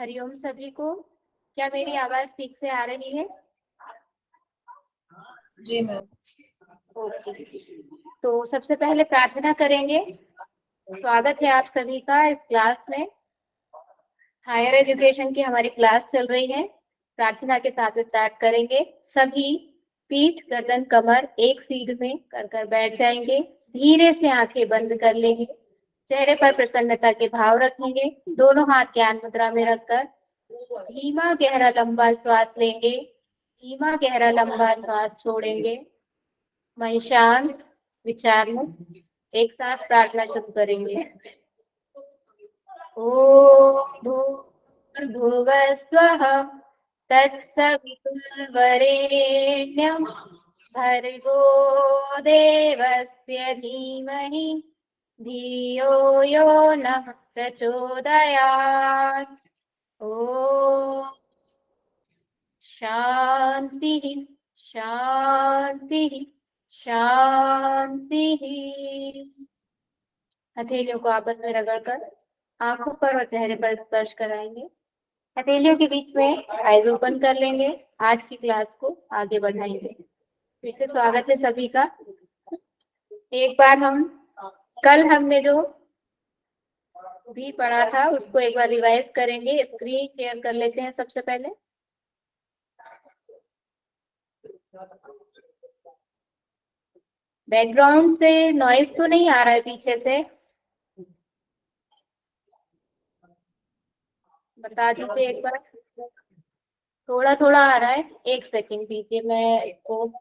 हरिओम सभी को। क्या मेरी आवाज ठीक से आ रही है? जी मैम। ओके, तो सबसे पहले प्रार्थना करेंगे। स्वागत है आप सभी का इस क्लास में। हायर एजुकेशन की हमारी क्लास चल रही है। प्रार्थना के साथ स्टार्ट करेंगे। सभी पीठ, गर्दन, कमर एक सीध में कर बैठ जाएंगे। धीरे से आंखें बंद कर लेंगे। चेहरे पर प्रसन्नता के भाव रखेंगे। दोनों हाथ ज्ञान मुद्रा में रखकर धीमा गहरा लंबा श्वास लेंगे। धीमा गहरा लंबा श्वास छोड़ेंगे। मन शांत, विचार मुक्त। एक साथ प्रार्थना शुरू करेंगे। ओम भूर्भुवस्वः तत्सवितुर्वरेण्यं भर्गो देवस्य धीमहि धियो यो नः प्रचोदयात्। ओम शांति शांति शांति। हथेलियों को आपस में रगड़कर आंखों पर और चेहरे पर स्पर्श कराएंगे। हथेलियों के बीच में आईज ओपन कर लेंगे। आज की क्लास को आगे बढ़ाएंगे। फिर से स्वागत है सभी का। एक बार कल हमने जो भी पढ़ा था उसको एक बार रिवाइज करेंगे। स्क्रीन शेयर कर लेते हैं सबसे पहले। बैकग्राउंड से नॉइज तो नहीं आ रहा है पीछे से? बता दीजिए एक बार। थोड़ा थोड़ा आ रहा है। एक सेकंड दीजिए, मैं इसको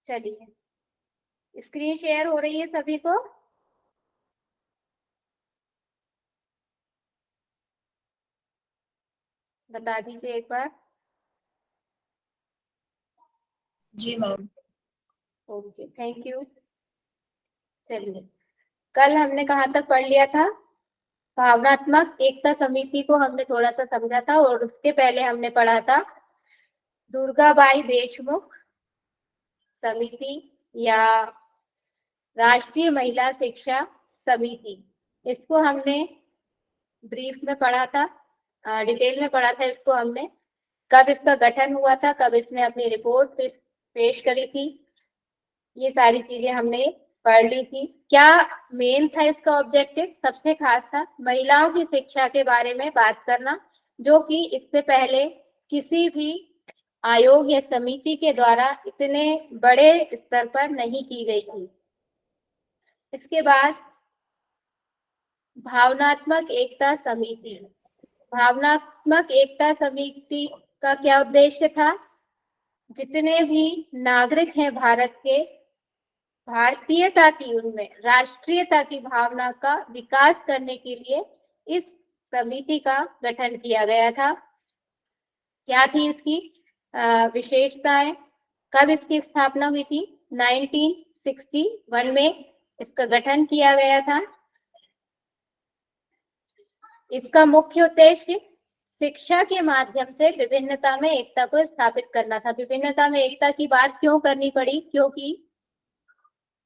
चलिए, स्क्रीन शेयर हो रही है सभी को? बता दीजिए एक बार। जी मैम। Okay, thank you. चलिए, कल हमने कहाँ तक पढ़ लिया था? भावनात्मक एकता समिति को हमने थोड़ा सा समझा था, और उसके पहले हमने पढ़ा था दुर्गाबाई देशमुख समिति या राष्ट्रीय महिला शिक्षा समिति। इसको हमने ब्रीफ में पढ़ा था, डिटेल में पढ़ा था इसको हमने। कब इसका गठन हुआ था, कब इसने अपनी रिपोर्ट पेश करी थी, ये सारी चीजें हमने पढ़ ली थी। क्या मेन था इसका ऑब्जेक्टिव? सबसे खास था महिलाओं की शिक्षा के बारे में बात करना, जो कि इससे पहले किसी भी आयोग या समिति के द्वारा इतने बड़े स्तर पर नहीं की गई थी। इसके बाद भावनात्मक एकता समिति। भावनात्मक एकता समिति का क्या उद्देश्य था? जितने भी नागरिक हैं भारत के, भारतीयता की, उनमें राष्ट्रीयता की भावना का विकास करने के लिए इस समिति का गठन किया गया था। क्या थी इसकी विशेषताएं? कब इसकी स्थापना हुई थी? 1961 में इसका गठन किया गया था। इसका मुख्य उद्देश्य शिक्षा के माध्यम से विभिन्नता में एकता को स्थापित करना था। विभिन्नता में एकता की बात क्यों करनी पड़ी? क्योंकि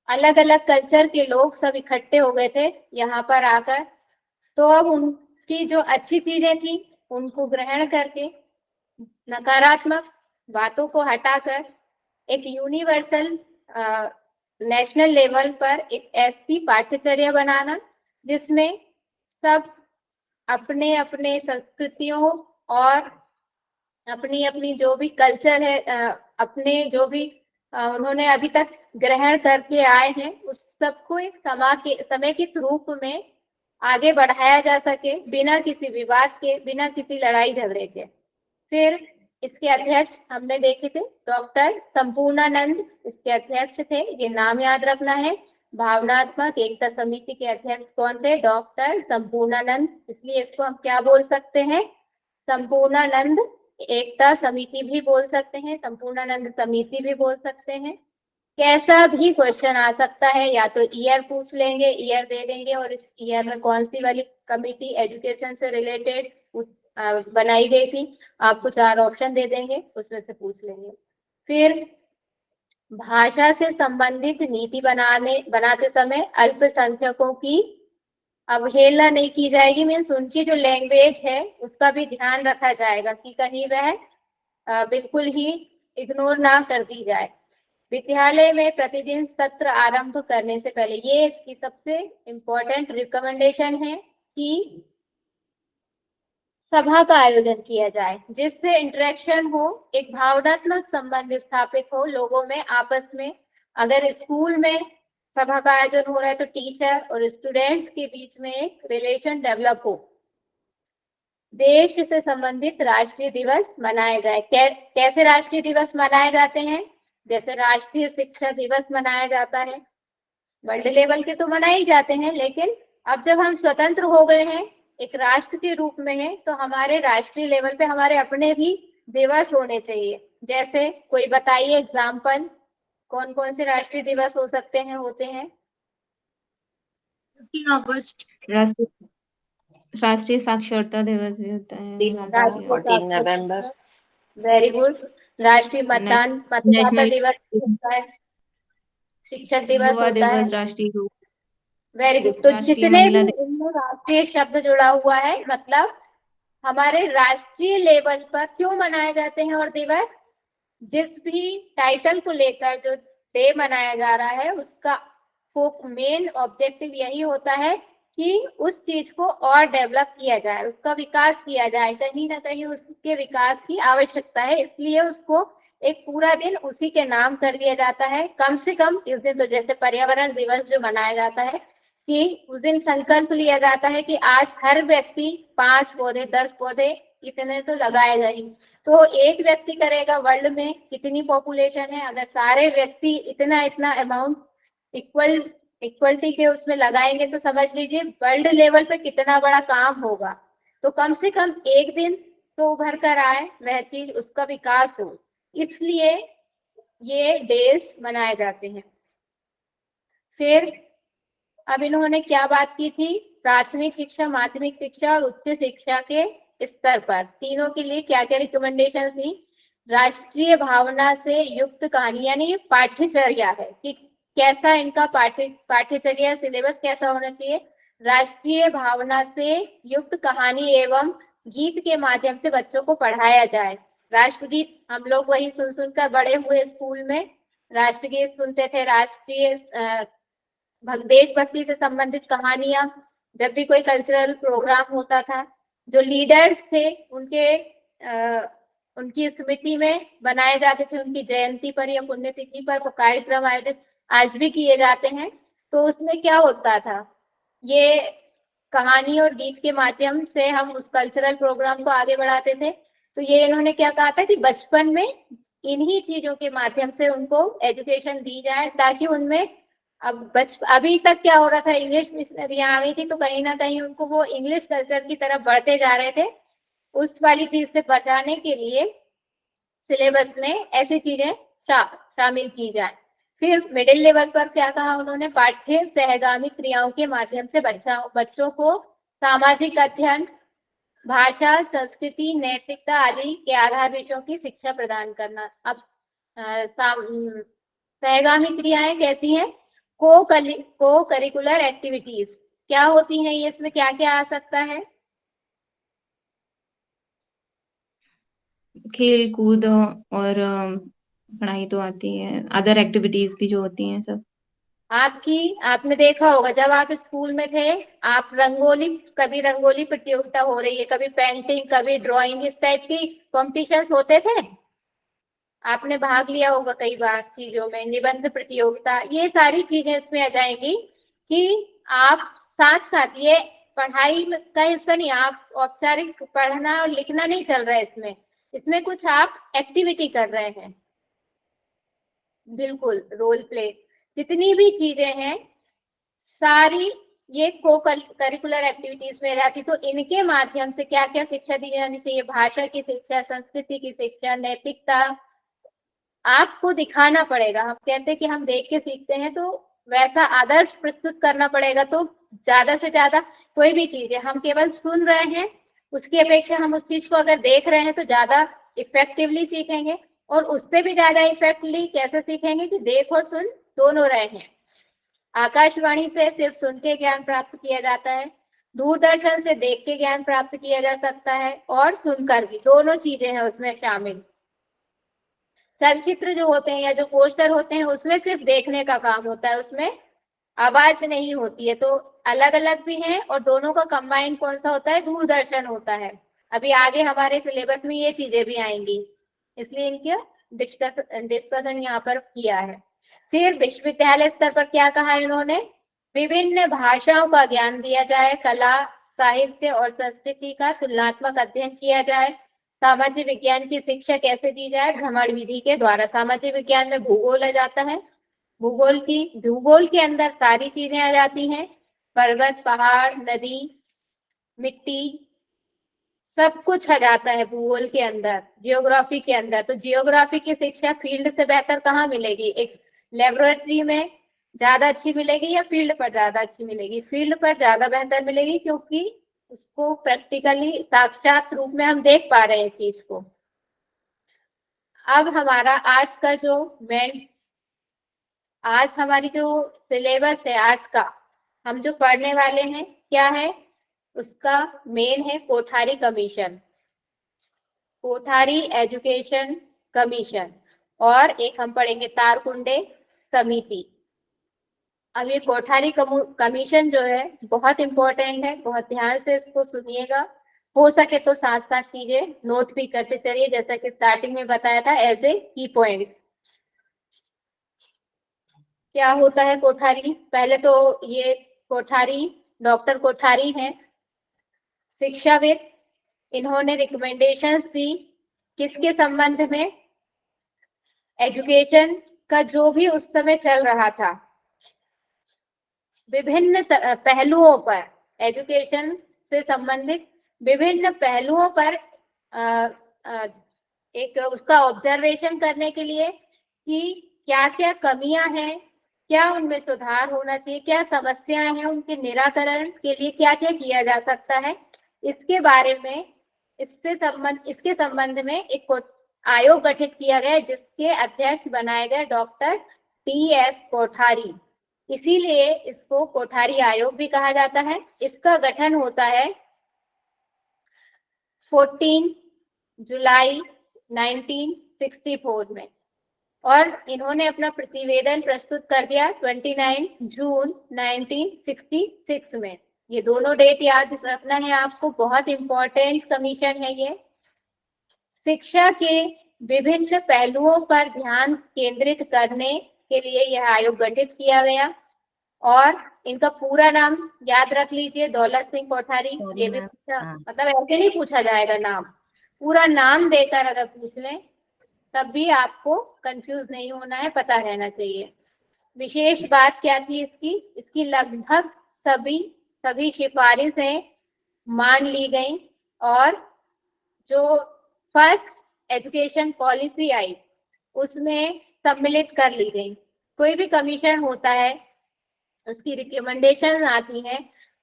अलग अलग कल्चर के लोग सब इकट्ठे हो गए थे यहाँ पर आकर। तो अब उनकी जो अच्छी चीजें थी उनको ग्रहण करके नकारात्मक बातों को हटाकर एक यूनिवर्सल नेशनल लेवल पर एक ऐसी पाठ्यचर्या बनाना जिसमें सब अपने अपने संस्कृतियों और अपनी अपनी जो भी कल्चर है, अपने जो भी उन्होंने अभी तक ग्रहण करके आए हैं, उस सबको एक समेकित रूप में आगे बढ़ाया जा सके, बिना किसी विवाद के, बिना किसी लड़ाई झगड़े के। फिर इसके अध्यक्ष हमने देखे थे, डॉक्टर संपूर्णानंद इसके अध्यक्ष थे। ये नाम याद रखना है। भावनात्मक एकता समिति के अध्यक्ष कौन थे? डॉक्टर संपूर्णानंद। इसलिए इसको हम क्या बोल सकते हैं? संपूर्णानंद एकता समिति भी बोल सकते हैं, संपूर्णानंद समिति भी बोल सकते हैं। कैसा भी क्वेश्चन आ सकता है, या तो ईयर पूछ लेंगे, ईयर दे देंगे और इस ईयर में कौन सी वाली कमिटी एजुकेशन से रिलेटेड बनाई गई थी, आपको 4 ऑप्शन दे देंगे, उसमें से पूछ लेंगे। फिर भाषा से संबंधित नीति बनाते समय अल्पसंख्यकों की अवहेलना नहीं की जाएगी, मीन्स उनकी जो लैंग्वेज है उसका भी ध्यान रखा जाएगा कि कहीं वह बिल्कुल ही इग्नोर ना कर दी जाए। विद्यालय में प्रतिदिन सत्र आरंभ करने से पहले, ये इसकी सबसे इम्पोर्टेंट रिकमेंडेशन है कि सभा का आयोजन किया जाए जिससे इंटरेक्शन हो, एक भावनात्मक संबंध स्थापित हो लोगों में आपस में। अगर स्कूल में सभा का आयोजन हो रहा है तो टीचर और स्टूडेंट्स के बीच में एक रिलेशन डेवलप हो। देश से संबंधित राष्ट्रीय दिवस मनाए जाए। कैसे राष्ट्रीय दिवस मनाए जाते हैं? जैसे राष्ट्रीय शिक्षा दिवस मनाया जाता है, वर्ल्ड लेवल के तो मनाए ही जाते हैं, लेकिन अब जब हम स्वतंत्र हो गए हैं, एक राष्ट्र के रूप में है, तो हमारे राष्ट्रीय लेवल पे हमारे अपने भी दिवस होने चाहिए। जैसे कोई बताइए एग्जाम्पल, कौन कौन से राष्ट्रीय दिवस हो सकते हैं, होते हैं? 15 अगस्त, राष्ट्रीय साक्षरता दिवस भी होता है। राष्ट्रीय 14 नवंबर, वेरी गुड। राष्ट्रीय मतदाता नेशनल दिवस होता है, शिक्षक दिवस युवा होता है। दिवस, राष्ट्रीय वेरी गुड। तो राष्ट्रीय जितने भी महिला इनमें राष्ट्रीय शब्द जुड़ा हुआ है, मतलब हमारे राष्ट्रीय लेवल पर क्यों मनाए जाते हैं और दिवस, जिस भी टाइटल को लेकर जो डे मनाया जा रहा है उसका मेन ऑब्जेक्टिव यही होता है कि उस चीज को और डेवलप किया जाए, उसका विकास किया जाए, कहीं ना कहीं उसके विकास की आवश्यकता है, इसलिए उसको एक पूरा दिन उसी के नाम कर दिया जाता है। कम से कम इस दिन, तो जैसे पर्यावरण दिवस जो मनाया जाता है कि उस दिन संकल्प लिया जाता है कि आज हर व्यक्ति 5 पौधे 10 पौधे इतने तो लगाएगा ही। तो एक व्यक्ति करेगा, वर्ल्ड में कितनी पॉपुलेशन है, अगर सारे व्यक्ति इतना इतना अमाउंट इक्वलिटी के उसमें लगाएंगे तो समझ लीजिए वर्ल्ड लेवल पे कितना बड़ा काम होगा। तो कम से कम एक दिन तो उभर कर आए वह चीज, उसका विकास हो, इसलिए ये डेज मनाए जाते हैं। फिर अब इन्होंने क्या बात की थी? प्राथमिक शिक्षा, माध्यमिक शिक्षा और उच्च शिक्षा के स्तर पर तीनों के लिए क्या क्या रिकमेंडेशन थी? राष्ट्रीय भावना से युक्त कहानी, यानी पाठ्यचर्या है कि कैसा इनका पाठ्यचर्या सिलेबस कैसा होना चाहिए। राष्ट्रीय भावना से युक्त कहानी एवं गीत के माध्यम से बच्चों को पढ़ाया जाए। राष्ट्रगीत हम लोग वही सुन सुनकर बड़े हुए, स्कूल में राष्ट्रगीत सुनते थे, राष्ट्रीय देशभक्ति से संबंधित कहानियां, जब भी कोई कल्चरल प्रोग्राम होता था, जो लीडर्स थे उनकी स्मृति में बनाए जाते थे, उनकी जयंती पर या पुण्यतिथि पर वो कार्यक्रम आयोजित आज भी किए जाते हैं। तो उसमें क्या होता था, ये कहानी और गीत के माध्यम से हम उस कल्चरल प्रोग्राम को आगे बढ़ाते थे। तो ये इन्होंने क्या कहा था कि बचपन में इन्हीं चीजों के माध्यम से उनको एजुकेशन दी जाए, ताकि उनमें अभी तक क्या हो रहा था, इंग्लिश मिशनरियां आ गई थी, तो कहीं ना कहीं उनको वो इंग्लिश कल्चर की तरफ बढ़ते जा रहे थे। उस वाली चीज से बचाने के लिए सिलेबस में ऐसी चीजें शामिल की जाए। फिर मिडिल लेवल पर क्या कहा उन्होंने? पाठ्य सहगामी क्रियाओं के माध्यम से बच्चों को सामाजिक अध्ययन, भाषा, संस्कृति, नैतिकता आदि के आधार विषयों की शिक्षा प्रदान करना। अब सहगामी क्रियाएं कैसी हैं? को करिकुलर एक्टिविटीज क्या होती हैं ये, इसमें क्या क्या आ सकता है? खेल कूद और पढ़ाई तो आती है, अदर एक्टिविटीज भी जो होती हैं सब। आपने देखा होगा जब आप स्कूल में थे, आप कभी रंगोली प्रतियोगिता हो रही है, कभी पेंटिंग, कभी ड्राइंग, इस टाइप की कॉम्पिटिशन्स होते थे, आपने भाग लिया होगा कई बार चीजों में, निबंध प्रतियोगिता, ये सारी चीजें इसमें आ जाएंगी कि आप साथ साथ ये पढ़ाई का हिस्सा नहीं, आप औपचारिक पढ़ना और लिखना नहीं चल रहा है इसमें, इसमें कुछ आप एक्टिविटी कर रहे हैं, बिल्कुल रोल प्ले, जितनी भी चीजें हैं सारी ये को करिकुलर एक्टिविटीज में जाती। तो इनके माध्यम से क्या क्या शिक्षा दी जानी चाहिए? भाषा की शिक्षा, संस्कृति की शिक्षा, नैतिकता, आपको दिखाना पड़ेगा। हम कहते हैं कि हम देख के सीखते हैं, तो वैसा आदर्श प्रस्तुत करना पड़ेगा। तो ज्यादा से ज्यादा कोई भी चीज है, हम केवल सुन रहे हैं, उसकी अपेक्षा हम उस चीज को अगर देख रहे हैं तो ज्यादा इफेक्टिवली सीखेंगे। और उससे भी ज्यादा इफेक्टिवली कैसे सीखेंगे कि देख और सुन दोनों रहे हैं। आकाशवाणी से सिर्फ सुन के ज्ञान प्राप्त किया जाता है, दूरदर्शन से देख के ज्ञान प्राप्त किया जा सकता है, और सुनकर भी, दोनों चीजें हैं उसमें शामिल। चलचित्र जो होते हैं या जो पोस्टर होते हैं उसमें सिर्फ देखने का काम होता है, उसमें आवाज नहीं होती है। तो अलग अलग भी हैं, और दोनों का कंबाइंड कौन सा होता है, दूरदर्शन होता है। अभी आगे हमारे सिलेबस में ये चीजें भी आएंगी, इसलिए इनके डिस्कशन यहाँ पर किया है। फिर विश्वविद्यालय स्तर पर क्या कहा इन्होंने, विभिन्न भाषाओं का ज्ञान दिया जाए, कला साहित्य और संस्कृति का तुलनात्मक अध्ययन किया जाए, सामाजिक विज्ञान की शिक्षा कैसे दी जाए, भ्रमण विधि के द्वारा। सामाजिक विज्ञान में भूगोल आ जाता है, भूगोल के अंदर सारी चीजें आ जाती हैं, पर्वत पहाड़ नदी मिट्टी सब कुछ आ जाता है भूगोल के अंदर, जियोग्राफी के अंदर। तो जियोग्राफी की शिक्षा फील्ड से बेहतर कहाँ मिलेगी, एक लेबोरेटरी में ज्यादा अच्छी मिलेगी या फील्ड पर ज्यादा अच्छी मिलेगी, फील्ड पर ज्यादा बेहतर मिलेगी, क्योंकि उसको प्रैक्टिकली साक्षात रूप में हम देख पा रहे हैं चीज को। अब हमारा आज का जो आज हमारी जो सिलेबस है आज का, हम जो पढ़ने वाले हैं क्या है, उसका मेन है Kothari commission, Kothari education commission, और एक हम पढ़ेंगे तारकुंडे समिति। अब ये कोठारी कमीशन जो है बहुत इंपॉर्टेंट है, बहुत ध्यान से इसको सुनिएगा, हो सके तो साथ साथ चीजें नोट भी करते चलिए, जैसा कि स्टार्टिंग में बताया था एज ए की पॉइंट्स। क्या होता है कोठारी, पहले तो ये कोठारी डॉक्टर कोठारी हैं, शिक्षाविद। इन्होंने रिकमेंडेशंस दी किसके संबंध में, एजुकेशन का जो भी उस समय चल रहा था, विभिन्न पहलुओं पर, एजुकेशन से संबंधित विभिन्न पहलुओं पर एक उसका ऑब्जर्वेशन करने के लिए कि क्या क्या कमियां हैं, क्या उनमें सुधार होना चाहिए, क्या समस्याएं हैं, उनके निराकरण के लिए क्या क्या किया जा सकता है, इसके बारे में इसके संबंध में एक आयोग गठित किया गया, जिसके अध्यक्ष बनाए गए डॉक्टर टी.एस. कोठारी। इसीलिए इसको कोठारी आयोग भी कहा जाता है। इसका गठन होता है 14 जुलाई 1964 में, और इन्होंने अपना प्रतिवेदन प्रस्तुत कर दिया 29 जून 1966 में। ये दोनों डेट याद रखना है आपको, बहुत इंपॉर्टेंट कमीशन है ये। शिक्षा के विभिन्न पहलुओं पर ध्यान केंद्रित करने के लिए यह आयोग गठित किया गया, और इनका पूरा नाम याद रख लीजिए, दौलत सिंह कोठारी। ये भी पूछा, मतलब ऐसे नहीं पूछा जाएगा नाम, पूरा नाम देकर अगर पूछ लें तब भी आपको कंफ्यूज नहीं होना है, पता रहना चाहिए। विशेष बात क्या थी इसकी लगभग सभी सिफारिशें मान ली गई, और जो फर्स्ट एजुकेशन पॉलिसी आई उसमें सम्मिलित कर ली गई। कोई भी कमीशन होता है, उसकी रिकमेंडेशन आती है,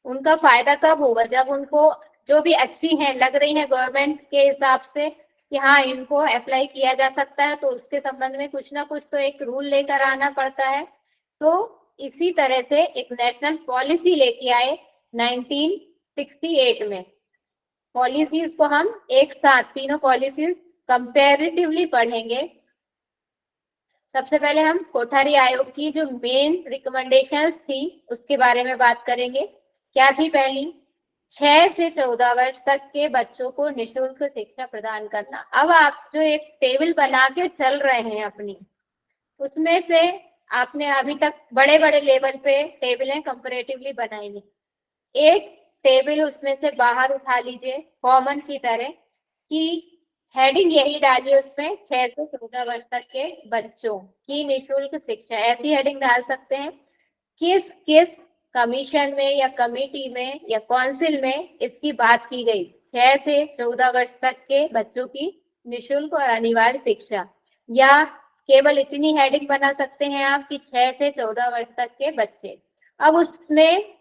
उनका फायदा कब होगा, जब उनको जो भी अच्छी हैं लग रही है गवर्नमेंट के हिसाब से कि हाँ इनको अप्लाई किया जा सकता है, तो उसके संबंध में कुछ ना कुछ तो एक रूल लेकर आना पड़ता है। तो इसी तरह से एक नेशनल पॉलिसी लेके आए 1968 में। पॉलिसीज को हम एक साथ तीनों पॉलिसीज कंपैरेटिवली पढ़ेंगे। सबसे पहले हम कोठारी आयोग की जो मेन रिकमेंडेशंस थी उसके बारे में बात करेंगे। क्या थी पहली, 6 से 14 वर्ष तक के बच्चों को निःशुल्क शिक्षा प्रदान करना। अब आप जो एक टेबल बना के चल रहे हैं अपनी, उसमें से आपने अभी तक बड़े बड़े लेवल पे टेबलें कंपैरेटिवली बनाई, एक टेबल उसमें से बाहर उठा लीजिए कॉमन की तरह, कि हेडिंग यही डालिए उसमें 6 से 14 वर्ष तक के बच्चों की निःशुल्क शिक्षा, ऐसी हेडिंग डाल सकते हैं। किस किस कमीशन में या कमेटी में या काउंसिल में इसकी बात की गई, 6 से 14 वर्ष तक के बच्चों की निःशुल्क और अनिवार्य शिक्षा, या केवल इतनी हेडिंग बना सकते हैं आप कि 6 से 14 वर्ष तक के बच्चे। अब उसमें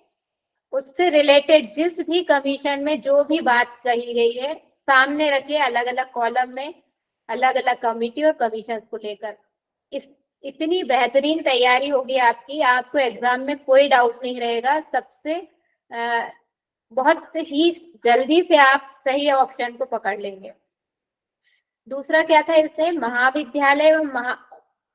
उससे रिलेटेड जिस भी कमीशन में जो भी बात कही गई है सामने रखिए, अलग अलग कॉलम में अलग अलग कमिटी और कमीशन को लेकर। इस इतनी बेहतरीन तैयारी होगी आपकी, आपको एग्जाम में कोई डाउट नहीं रहेगा। सबसे बहुत ही जल्दी से आप सही ऑप्शन को पकड़ लेंगे। दूसरा क्या था, इससे महाविद्यालय एवं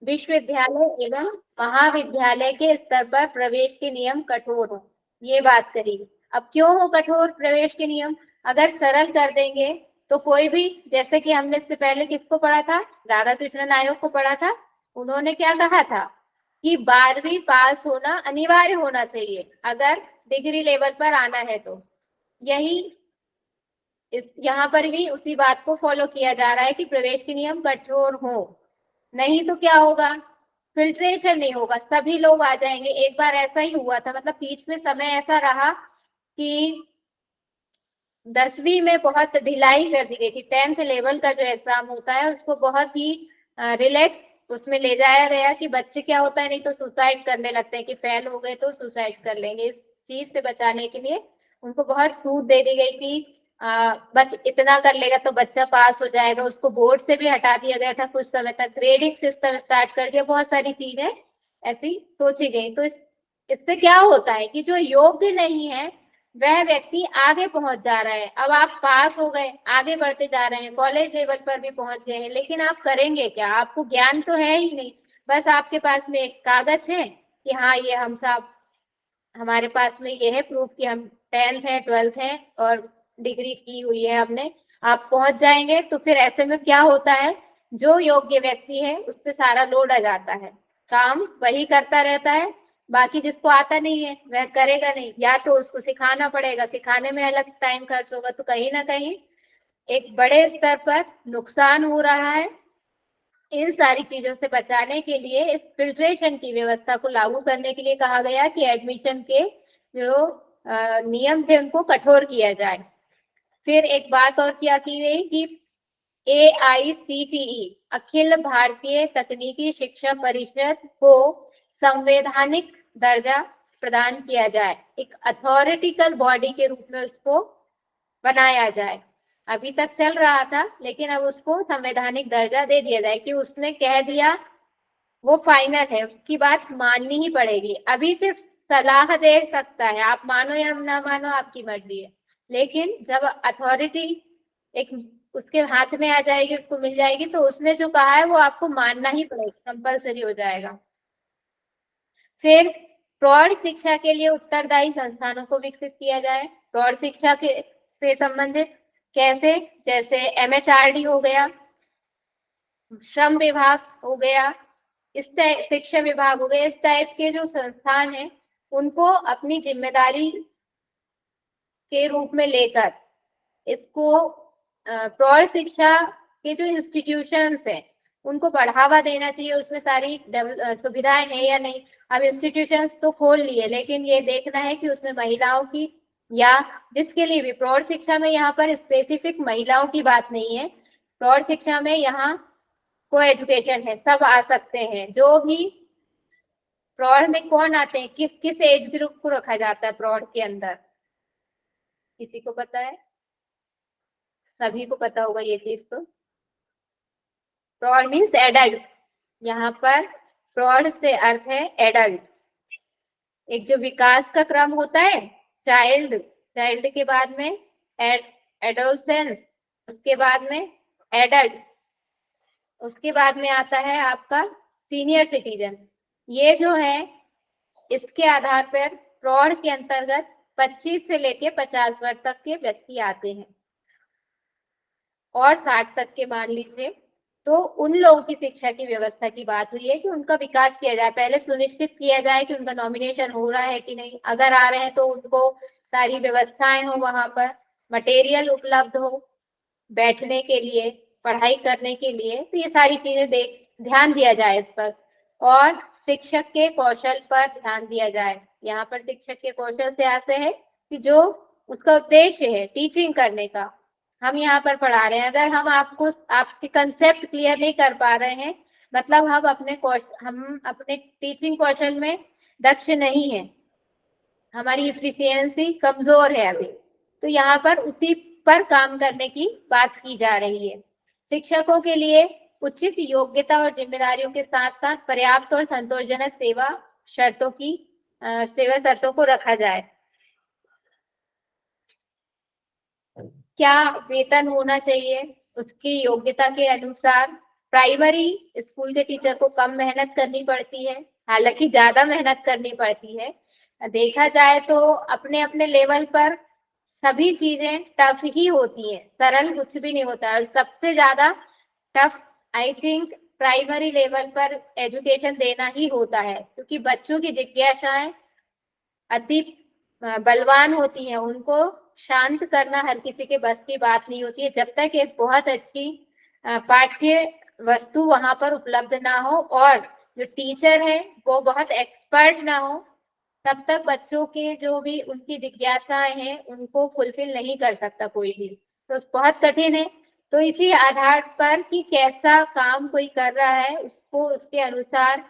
विश्वविद्यालय एवं महाविद्यालय के स्तर पर प्रवेश के नियम कठोर हो, ये बात करी। अब क्यों हो कठोर प्रवेश के नियम? अगर सरल कर देंगे तो कोई भी, जैसे कि हमने इससे पहले किसको पढ़ा था, राधा कृष्णन आयोग को पढ़ा था, उन्होंने क्या कहा था कि 12वीं पास होना अनिवार्य होना चाहिए अगर डिग्री लेवल पर आना है। तो यही यहाँ पर भी उसी बात को फॉलो किया जा रहा है कि प्रवेश के नियम कठोर हो, नहीं तो क्या होगा, फिल्ट्रेशन नहीं होगा, सभी लोग आ जाएंगे। एक बार ऐसा ही हुआ था, मतलब बीच में समय ऐसा रहा कि 10वीं में बहुत ढिलाई कर दी गई थी। 10th लेवल का जो एग्जाम होता है उसको बहुत ही रिलैक्स उसमें ले जाया गया कि बच्चे क्या होता है, नहीं तो सुसाइड करने लगते हैं कि फेल हो गए तो सुसाइड कर लेंगे। इस चीज से बचाने के लिए उनको बहुत छूट दे दी गई कि बस इतना कर लेगा तो बच्चा पास हो जाएगा। उसको बोर्ड से भी हटा दिया गया था, कुछ समय तक ग्रेडिंग सिस्टम स्टार्ट कर दिया, बहुत सारी चीजें ऐसी सोची गई। तो इससे क्या होता है कि जो योग्य नहीं है वह व्यक्ति आगे पहुंच जा रहा है। अब आप पास हो गए, आगे बढ़ते जा रहे हैं, कॉलेज लेवल पर भी पहुंच गए हैं, लेकिन आप करेंगे क्या? आपको ज्ञान तो है ही नहीं, बस आपके पास में एक कागज है कि हाँ ये हम सब, हमारे पास में ये है प्रूफ कि हम 10th है 12th है और डिग्री की हुई है हमने। आप पहुंच जाएंगे तो फिर ऐसे में क्या होता है, जो योग्य व्यक्ति है उस पर सारा लोड आ जाता है, काम वही करता रहता है, बाकी जिसको आता नहीं है वह करेगा नहीं, या तो उसको सिखाना पड़ेगा, सिखाने में अलग टाइम खर्च होगा। तो कहीं ना कहीं एक बड़े स्तर पर नुकसान हो रहा है। इन सारी चीजों से बचाने के लिए इस फिल्ट्रेशन की व्यवस्था को लागू करने के लिए कहा गया कि एडमिशन के जो नियम थे उनको कठोर किया जाए। फिर एक बात और क्या की गई कि AICTE अखिल भारतीय तकनीकी शिक्षा परिषद को संवैधानिक दर्जा प्रदान किया जाए, एक अथॉरिटिकल बॉडी के रूप में उसको बनाया जाए। अभी तक चल रहा था लेकिन अब उसको संवैधानिक दर्जा दे दिया जाए कि उसने कह दिया वो फाइनल है, उसकी बात माननी ही पड़ेगी। अभी सिर्फ सलाह दे सकता है, आप मानो या ना मानो आपकी मर्जी है, लेकिन जब अथॉरिटी एक उसके हाथ में आ जाएगी, उसको मिल जाएगी, तो उसने जो कहा है वो आपको मानना ही पड़ेगा, कंपलसरी हो जाएगा। फिर प्रौढ़ शिक्षा के लिए उत्तरदायी संस्थानों को विकसित किया जाए। प्रौढ़ शिक्षा के से संबंधित कैसे, जैसे MHRD हो गया, श्रम विभाग हो गया, इस टाइप शिक्षा विभाग हो गया, इस टाइप के जो संस्थान हैं उनको अपनी जिम्मेदारी के रूप में लेकर इसको प्रौढ़ शिक्षा के जो इंस्टीट्यूशंस हैं उनको बढ़ावा देना चाहिए। उसमें सारी सुविधाएं हैं या नहीं। अब इंस्टीट्यूशंस तो खोल लिए, लेकिन ये देखना है कि उसमें महिलाओं की, या जिसके लिए भी प्रौढ़ शिक्षा में, यहाँ पर स्पेसिफिक महिलाओं की बात नहीं है, प्रौढ़ शिक्षा में यहाँ को एजुकेशन है, सब आ सकते हैं। जो भी प्रौढ़ में कौन आते हैं, किस एज ग्रुप को रखा जाता है प्रौढ़ के अंदर, किसी को पता है? सभी को पता होगा ये चीज। तो प्रौढ़ मीन्स एडल्ट, यहाँ पर प्रौढ़ से अर्थ है एडल्ट। एक जो विकास का क्रम होता है, चाइल्ड, चाइल्ड के बाद में एडोलसेंस, उसके बाद में एडल्ट, उसके बाद में आता है आपका सीनियर सिटीजन। ये जो है इसके आधार पर प्रौढ़ के अंतर्गत 25 से लेके 50 वर्ष तक के व्यक्ति आते हैं, और 60 तक के मान लीजिए। तो उन लोगों की शिक्षा की व्यवस्था की बात हुई है कि उनका विकास किया जाए, पहले सुनिश्चित किया जाए कि उनका नॉमिनेशन हो रहा है कि नहीं, अगर आ रहे हैं तो उनको सारी व्यवस्थाएं हो, वहां पर मटेरियल उपलब्ध हो बैठने के लिए, पढ़ाई करने के लिए। तो ये सारी चीजें ध्यान दिया जाए इस पर, और शिक्षक के कौशल पर ध्यान दिया जाए। यहाँ पर शिक्षक के कौशल से ऐसे है कि जो उसका उद्देश्य है टीचिंग करने का, हम यहाँ पर पढ़ा रहे हैं, अगर हम आपको आपके कंसेप्ट क्लियर नहीं कर पा रहे हैं, मतलब हम अपने टीचिंग कौशल में दक्ष नहीं है, हमारी इफिशियंसी कमजोर है अभी। तो यहाँ पर उसी पर काम करने की बात की जा रही है। शिक्षकों के लिए उचित योग्यता और जिम्मेदारियों के साथ साथ पर्याप्त और संतोषजनक सेवा शर्तों को रखा जाए। क्या वेतन होना चाहिए, उसकी योग्यता के अनुसार। प्राइमरी स्कूल के टीचर को कम मेहनत करनी पड़ती है, हालांकि ज्यादा मेहनत करनी पड़ती है। देखा जाए तो अपने अपने लेवल पर सभी चीजें टफ ही होती हैं, सरल कुछ भी नहीं होता। और सबसे ज्यादा tough I think primary level पर एजुकेशन देना ही होता है, क्योंकि बच्चों की जिज्ञासाएं अति बलवान होती हैं, उनको शांत करना हर किसी के बस की बात नहीं होती है। जब तक एक बहुत अच्छी पाठ्य वस्तु वहां पर उपलब्ध ना हो और जो टीचर है वो बहुत एक्सपर्ट ना हो, तब तक बच्चों के जो भी उनकी जिज्ञासाएं हैं उनको फुलफिल नहीं कर सकता कोई भी। तो बहुत कठिन है। तो इसी आधार पर कि कैसा काम कोई कर रहा है, उसको उसके अनुसार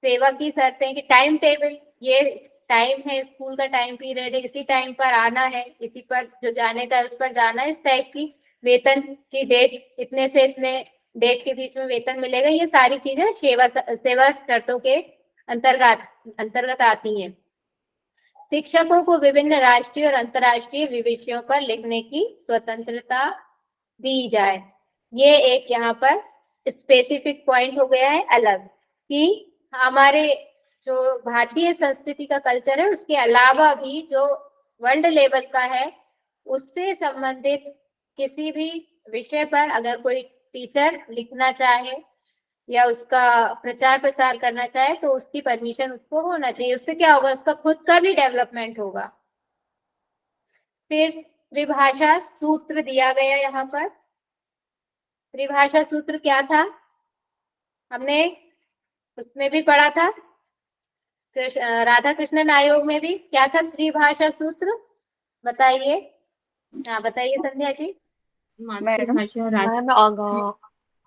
सेवा की शर्तें कि टाइम टेबल, ये टाइम है, स्कूल का टाइम पीरियड है, इसी टाइम पर आना है, इसी पर जो जाने का उस पर जाना है, इस टाइप की वेतन की डेट, इतने से इतने डेट के बीच में वेतन मिलेगा। ये सारी चीजें सेवा शर्तों के अंतर्गत आती हैं। शिक्षकों को विभिन्न राष्ट्रीय और अंतर्राष्ट्रीय विषयों पर लिखने की स्वतंत्रता दी जाए। ये एक यहाँ पर स्पेसिफिक पॉइंट हो गया है अलग, कि हमारे जो भारतीय संस्कृति का कल्चर है उसके अलावा भी जो वर्ल्ड लेवल का है उससे संबंधित किसी भी विषय पर अगर कोई टीचर लिखना चाहे या उसका प्रचार प्रसार करना चाहे तो उसकी परमिशन उसको होना चाहिए। उससे क्या होगा, उसका खुद का भी डेवलपमेंट होगा। फिर त्रिभाषा सूत्र दिया गया यहाँ पर। त्रिभाषा सूत्र क्या था, हमने उसमें भी पढ़ा था, राधा कृष्णन आयोग में भी क्या था त्रिभाषा सूत्र, बताइए। हाँ बताइए संध्या जी। मैडम मातृभाषा मैम राष्ट्र।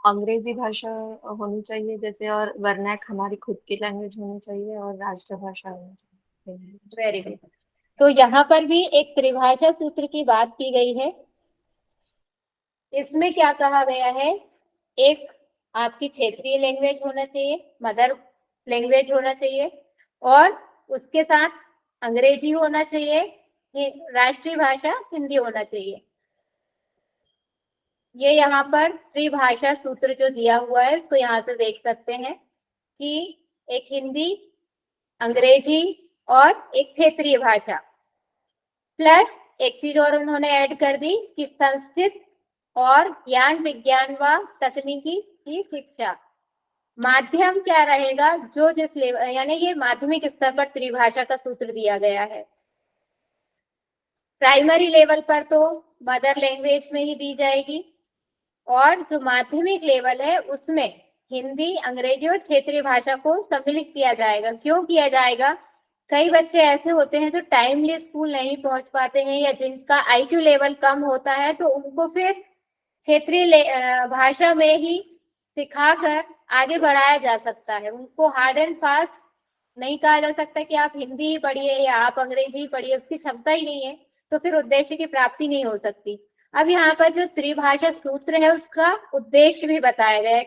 अंग्रेजी भाषा होनी चाहिए जैसे, और वर्नाक हमारी खुद की लैंग्वेज होनी चाहिए, और राष्ट्रभाषा होनी चाहिए। Very good. तो यहाँ पर भी एक त्रिभाषा सूत्र की बात की गई है। इसमें क्या कहा गया है, एक आपकी क्षेत्रीय लैंग्वेज होना चाहिए, मदर लैंग्वेज होना चाहिए, और उसके साथ अंग्रेजी होना चाहिए, राष्ट्रीय भाषा हिंदी होना चाहिए। ये यहाँ पर त्रिभाषा सूत्र जो दिया हुआ है उसको यहाँ से देख सकते हैं कि एक हिंदी, अंग्रेजी और एक क्षेत्रीय भाषा, प्लस एक चीज और उन्होंने ऐड कर दी कि संस्कृत और ज्ञान विज्ञान व तकनीकी की शिक्षा। माध्यम क्या रहेगा, जो जिस लेवल, यानी ये माध्यमिक स्तर पर त्रिभाषा का सूत्र दिया गया है। प्राइमरी लेवल पर तो मदर लैंग्वेज में ही दी जाएगी, और जो माध्यमिक लेवल है उसमें हिंदी, अंग्रेजी और क्षेत्रीय भाषा को सम्मिलित किया जाएगा। क्यों किया जाएगा, कई बच्चे ऐसे होते हैं जो टाइमली स्कूल नहीं पहुंच पाते हैं या जिनका आईक्यू लेवल कम होता है, तो उनको फिर क्षेत्रीय भाषा में ही सिखाकर आगे बढ़ाया जा सकता है। उनको हार्ड एंड फास्ट नहीं कहा जा सकता कि आप हिंदी ही पढ़िए या आप अंग्रेजी ही पढ़िए, उसकी क्षमता ही नहीं है, तो फिर उद्देश्य की प्राप्ति नहीं हो सकती। अब यहाँ पर जो त्रिभाषा सूत्र है उसका उद्देश्य भी बताया गया है,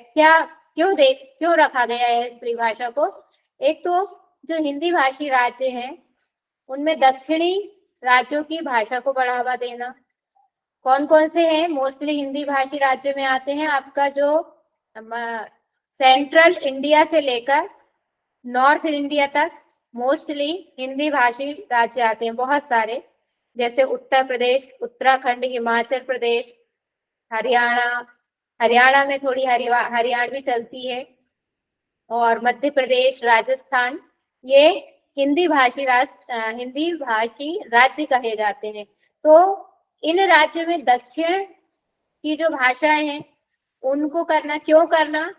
क्यों रखा गया है इस त्रिभाषा को। एक तो जो हिंदी भाषी राज्य हैं उनमें दक्षिणी राज्यों की भाषा को बढ़ावा देना। कौन कौन से हैं, मोस्टली हिंदी भाषी राज्य में आते हैं आपका जो सेंट्रल इंडिया से लेकर नॉर्थ इंडिया तक मोस्टली हिंदी भाषी राज्य आते हैं, बहुत सारे, जैसे उत्तर प्रदेश, उत्तराखंड, हिमाचल प्रदेश, हरियाणा में थोड़ी हरियाणवी चलती है, और मध्य प्रदेश, राजस्थान, ये हिंदी भाषी राज्य कहे जाते हैं। तो इन राज्यों में दक्षिण की जो भाषाएं हैं उनको क्यों करना,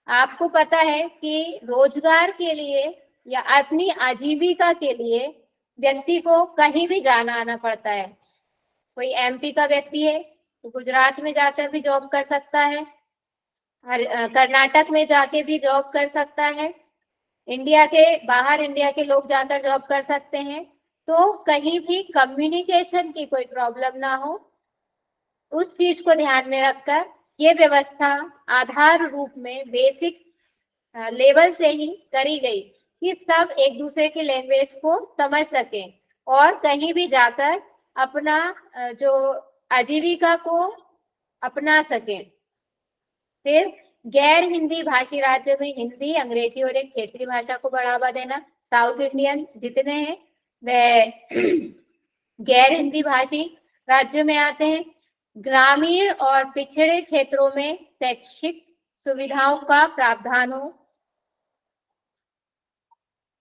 आपको पता है कि रोजगार के लिए या अपनी आजीविका के लिए व्यक्ति को कहीं भी जाना आना पड़ता है। कोई एमपी का व्यक्ति है तो गुजरात में जाकर भी जॉब कर सकता है, कर्नाटक में जाके भी जॉब कर सकता है, इंडिया के बाहर इंडिया के लोग जाकर जॉब कर सकते हैं। तो कहीं भी कम्युनिकेशन की कोई प्रॉब्लम ना हो, उस चीज को ध्यान में रखकर ये व्यवस्था आधार रूप में बेसिक लेवल से ही करी गई कि सब एक दूसरे की लैंग्वेज को समझ सकें और कहीं भी जाकर अपना जो आजीविका को अपना सकें। फिर गैर हिंदी भाषी राज्य में हिंदी, अंग्रेजी और एक क्षेत्रीय भाषा को बढ़ावा देना। साउथ इंडियन जितने हैं वह गैर हिंदी भाषी राज्यों में आते हैं। ग्रामीण और पिछड़े क्षेत्रों में शैक्षिक सुविधाओं का प्रावधान हो।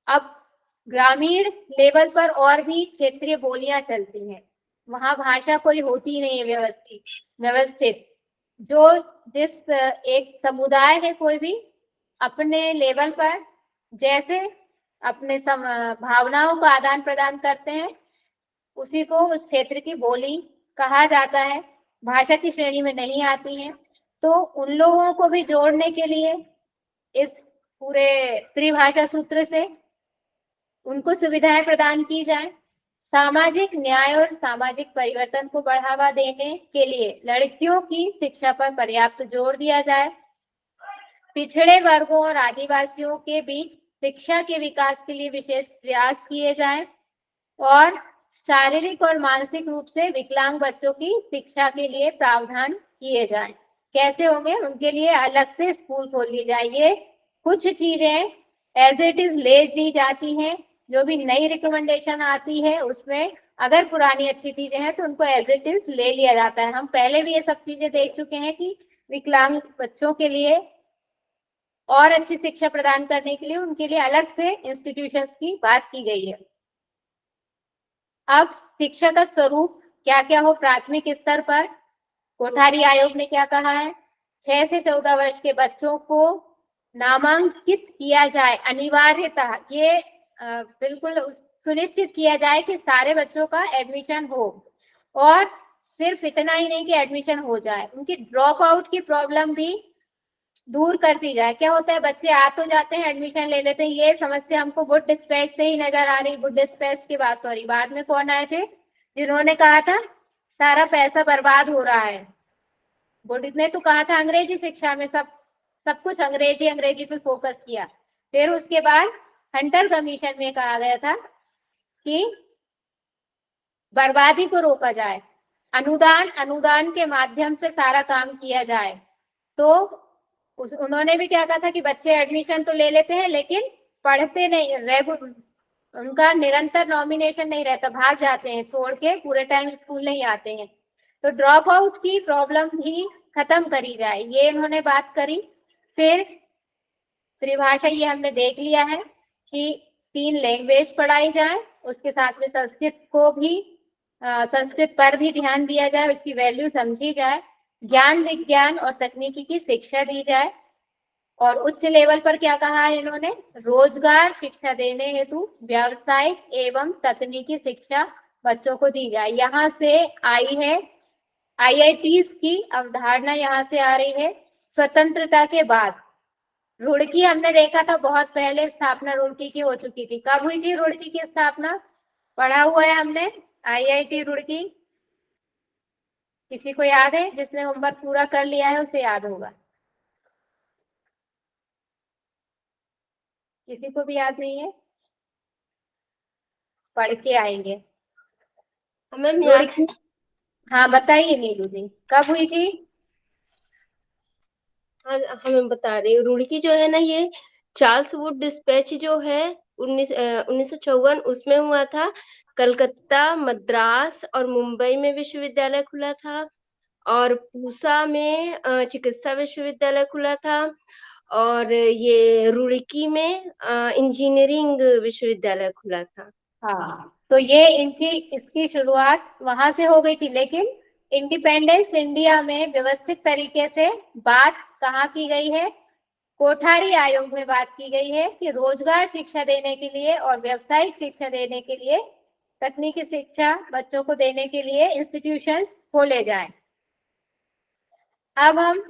अब ग्रामीण लेवल पर और भी क्षेत्रीय बोलियां चलती हैं, वहां भाषा कोई होती नहीं है व्यवस्थित। जो जिस एक समुदाय है कोई भी अपने लेवल पर जैसे अपने भावनाओं का आदान प्रदान करते हैं, उसी को उस क्षेत्र की बोली कहा जाता है, भाषा की श्रेणी में नहीं आती है। तो उन लोगों को भी जोड़ने के लिए इस पूरे त्रिभाषा सूत्र से उनको सुविधाएं प्रदान की जाए। सामाजिक न्याय और सामाजिक परिवर्तन को बढ़ावा देने के लिए लड़कियों की शिक्षा पर पर्याप्त जोर दिया जाए। पिछड़े वर्गों और आदिवासियों के बीच शिक्षा के विकास के लिए विशेष प्रयास किए जाएं और शारीरिक और मानसिक रूप से विकलांग बच्चों की शिक्षा के लिए प्रावधान किए जाएं। कैसे होंगे? उनके लिए अलग से स्कूल खोल दिए जाए। ये कुछ चीजें एज इट इज ले ली जाती हैं, जो भी नई रिकमेंडेशन आती है उसमें अगर पुरानी अच्छी चीजें हैं तो उनको एज इट इज ले लिया जाता है। हम पहले भी ये सब चीजें देख चुके हैं कि विकलांग बच्चों के लिए और अच्छी शिक्षा प्रदान करने के लिए उनके लिए अलग से इंस्टीट्यूशंस की बात की गई है। अब शिक्षा का स्वरूप क्या क्या हो प्राथमिक स्तर पर, कोठारी आयोग ने क्या कहा है? 6 से 14 वर्ष के बच्चों को नामांकित किया जाए, अनिवार्यतः ये बिल्कुल सुनिश्चित किया जाए कि सारे बच्चों का एडमिशन हो। और सिर्फ इतना ही नहीं कि एडमिशन हो जाए, उनकी ड्रॉप आउट की प्रॉब्लम भी दूर कर दी जाए। क्या होता है, बच्चे आ तो जाते हैं, एडमिशन ले लेते हैं। ये समस्या हमको वुड डिस्पैच से ही नजर आ रही। वुड डिस्पैच के बाद बाद में कौन आए थे जिन्होंने कहा था सारा पैसा बर्बाद हो रहा है? वुड ने तो कहा था अंग्रेजी शिक्षा में सब कुछ अंग्रेजी पे फोकस किया। फिर उसके बाद हंटर कमीशन में कहा गया था कि बर्बादी को रोका जाए, अनुदान के माध्यम से सारा काम किया जाए। तो उन्होंने भी क्या कहा था कि बच्चे एडमिशन तो ले लेते हैं लेकिन पढ़ते नहीं, उनका निरंतर नॉमिनेशन नहीं रहता, भाग जाते हैं छोड़ के, पूरे टाइम स्कूल नहीं आते हैं। तो ड्रॉप आउट की प्रॉब्लम भी खत्म करी जाए, ये इन्होंने बात करी। फिर त्रिभाषा ये हमने देख लिया है कि 3 लैंग्वेज पढ़ाई जाए, उसके साथ में संस्कृत पर भी ध्यान दिया जाए, उसकी वैल्यू समझी जाए, ज्ञान विज्ञान और तकनीकी की शिक्षा दी जाए। और उच्च लेवल पर क्या कहा है इन्होंने? रोजगार शिक्षा देने हेतु व्यावसायिक एवं तकनीकी शिक्षा बच्चों को दी जाए। यहाँ से आई है IITs की अवधारणा, यहाँ से आ रही है स्वतंत्रता के बाद। रुड़की हमने देखा था बहुत पहले, स्थापना रुड़की की हो चुकी थी। कब हुई थी रुड़की की स्थापना? पढ़ा हुआ है हमने, IIT रुड़की। किसी को याद है? जिसने होमवर्क पूरा कर लिया है उसे याद होगा, किसी को भी याद नहीं है? पढ़ के आएंगे। मैम याद है। हाँ बताइए नीलू जी, कब हुई थी? हाँ हाँ मैं बता रही हूँ, रुड़की जो है ना, ये चार्ल्स वुड डिस्पैच जो है 1954 उसमें हुआ था। कलकत्ता, मद्रास और मुंबई में विश्वविद्यालय खुला था, और पूसा में चिकित्सा विश्वविद्यालय खुला था, और ये रुड़की में इंजीनियरिंग विश्वविद्यालय खुला था। हाँ, तो ये इसकी शुरुआत वहां से हो गई थी। लेकिन इंडिपेंडेंस इंडिया में व्यवस्थित तरीके से बात कहाँ की गई है? कोठारी आयोग में बात की गई है कि रोजगार शिक्षा देने के लिए और व्यावसायिक शिक्षा देने के लिए, तकनीकी शिक्षा बच्चों को देने के लिए इंस्टीट्यूशंस खोले जाएं। अब हम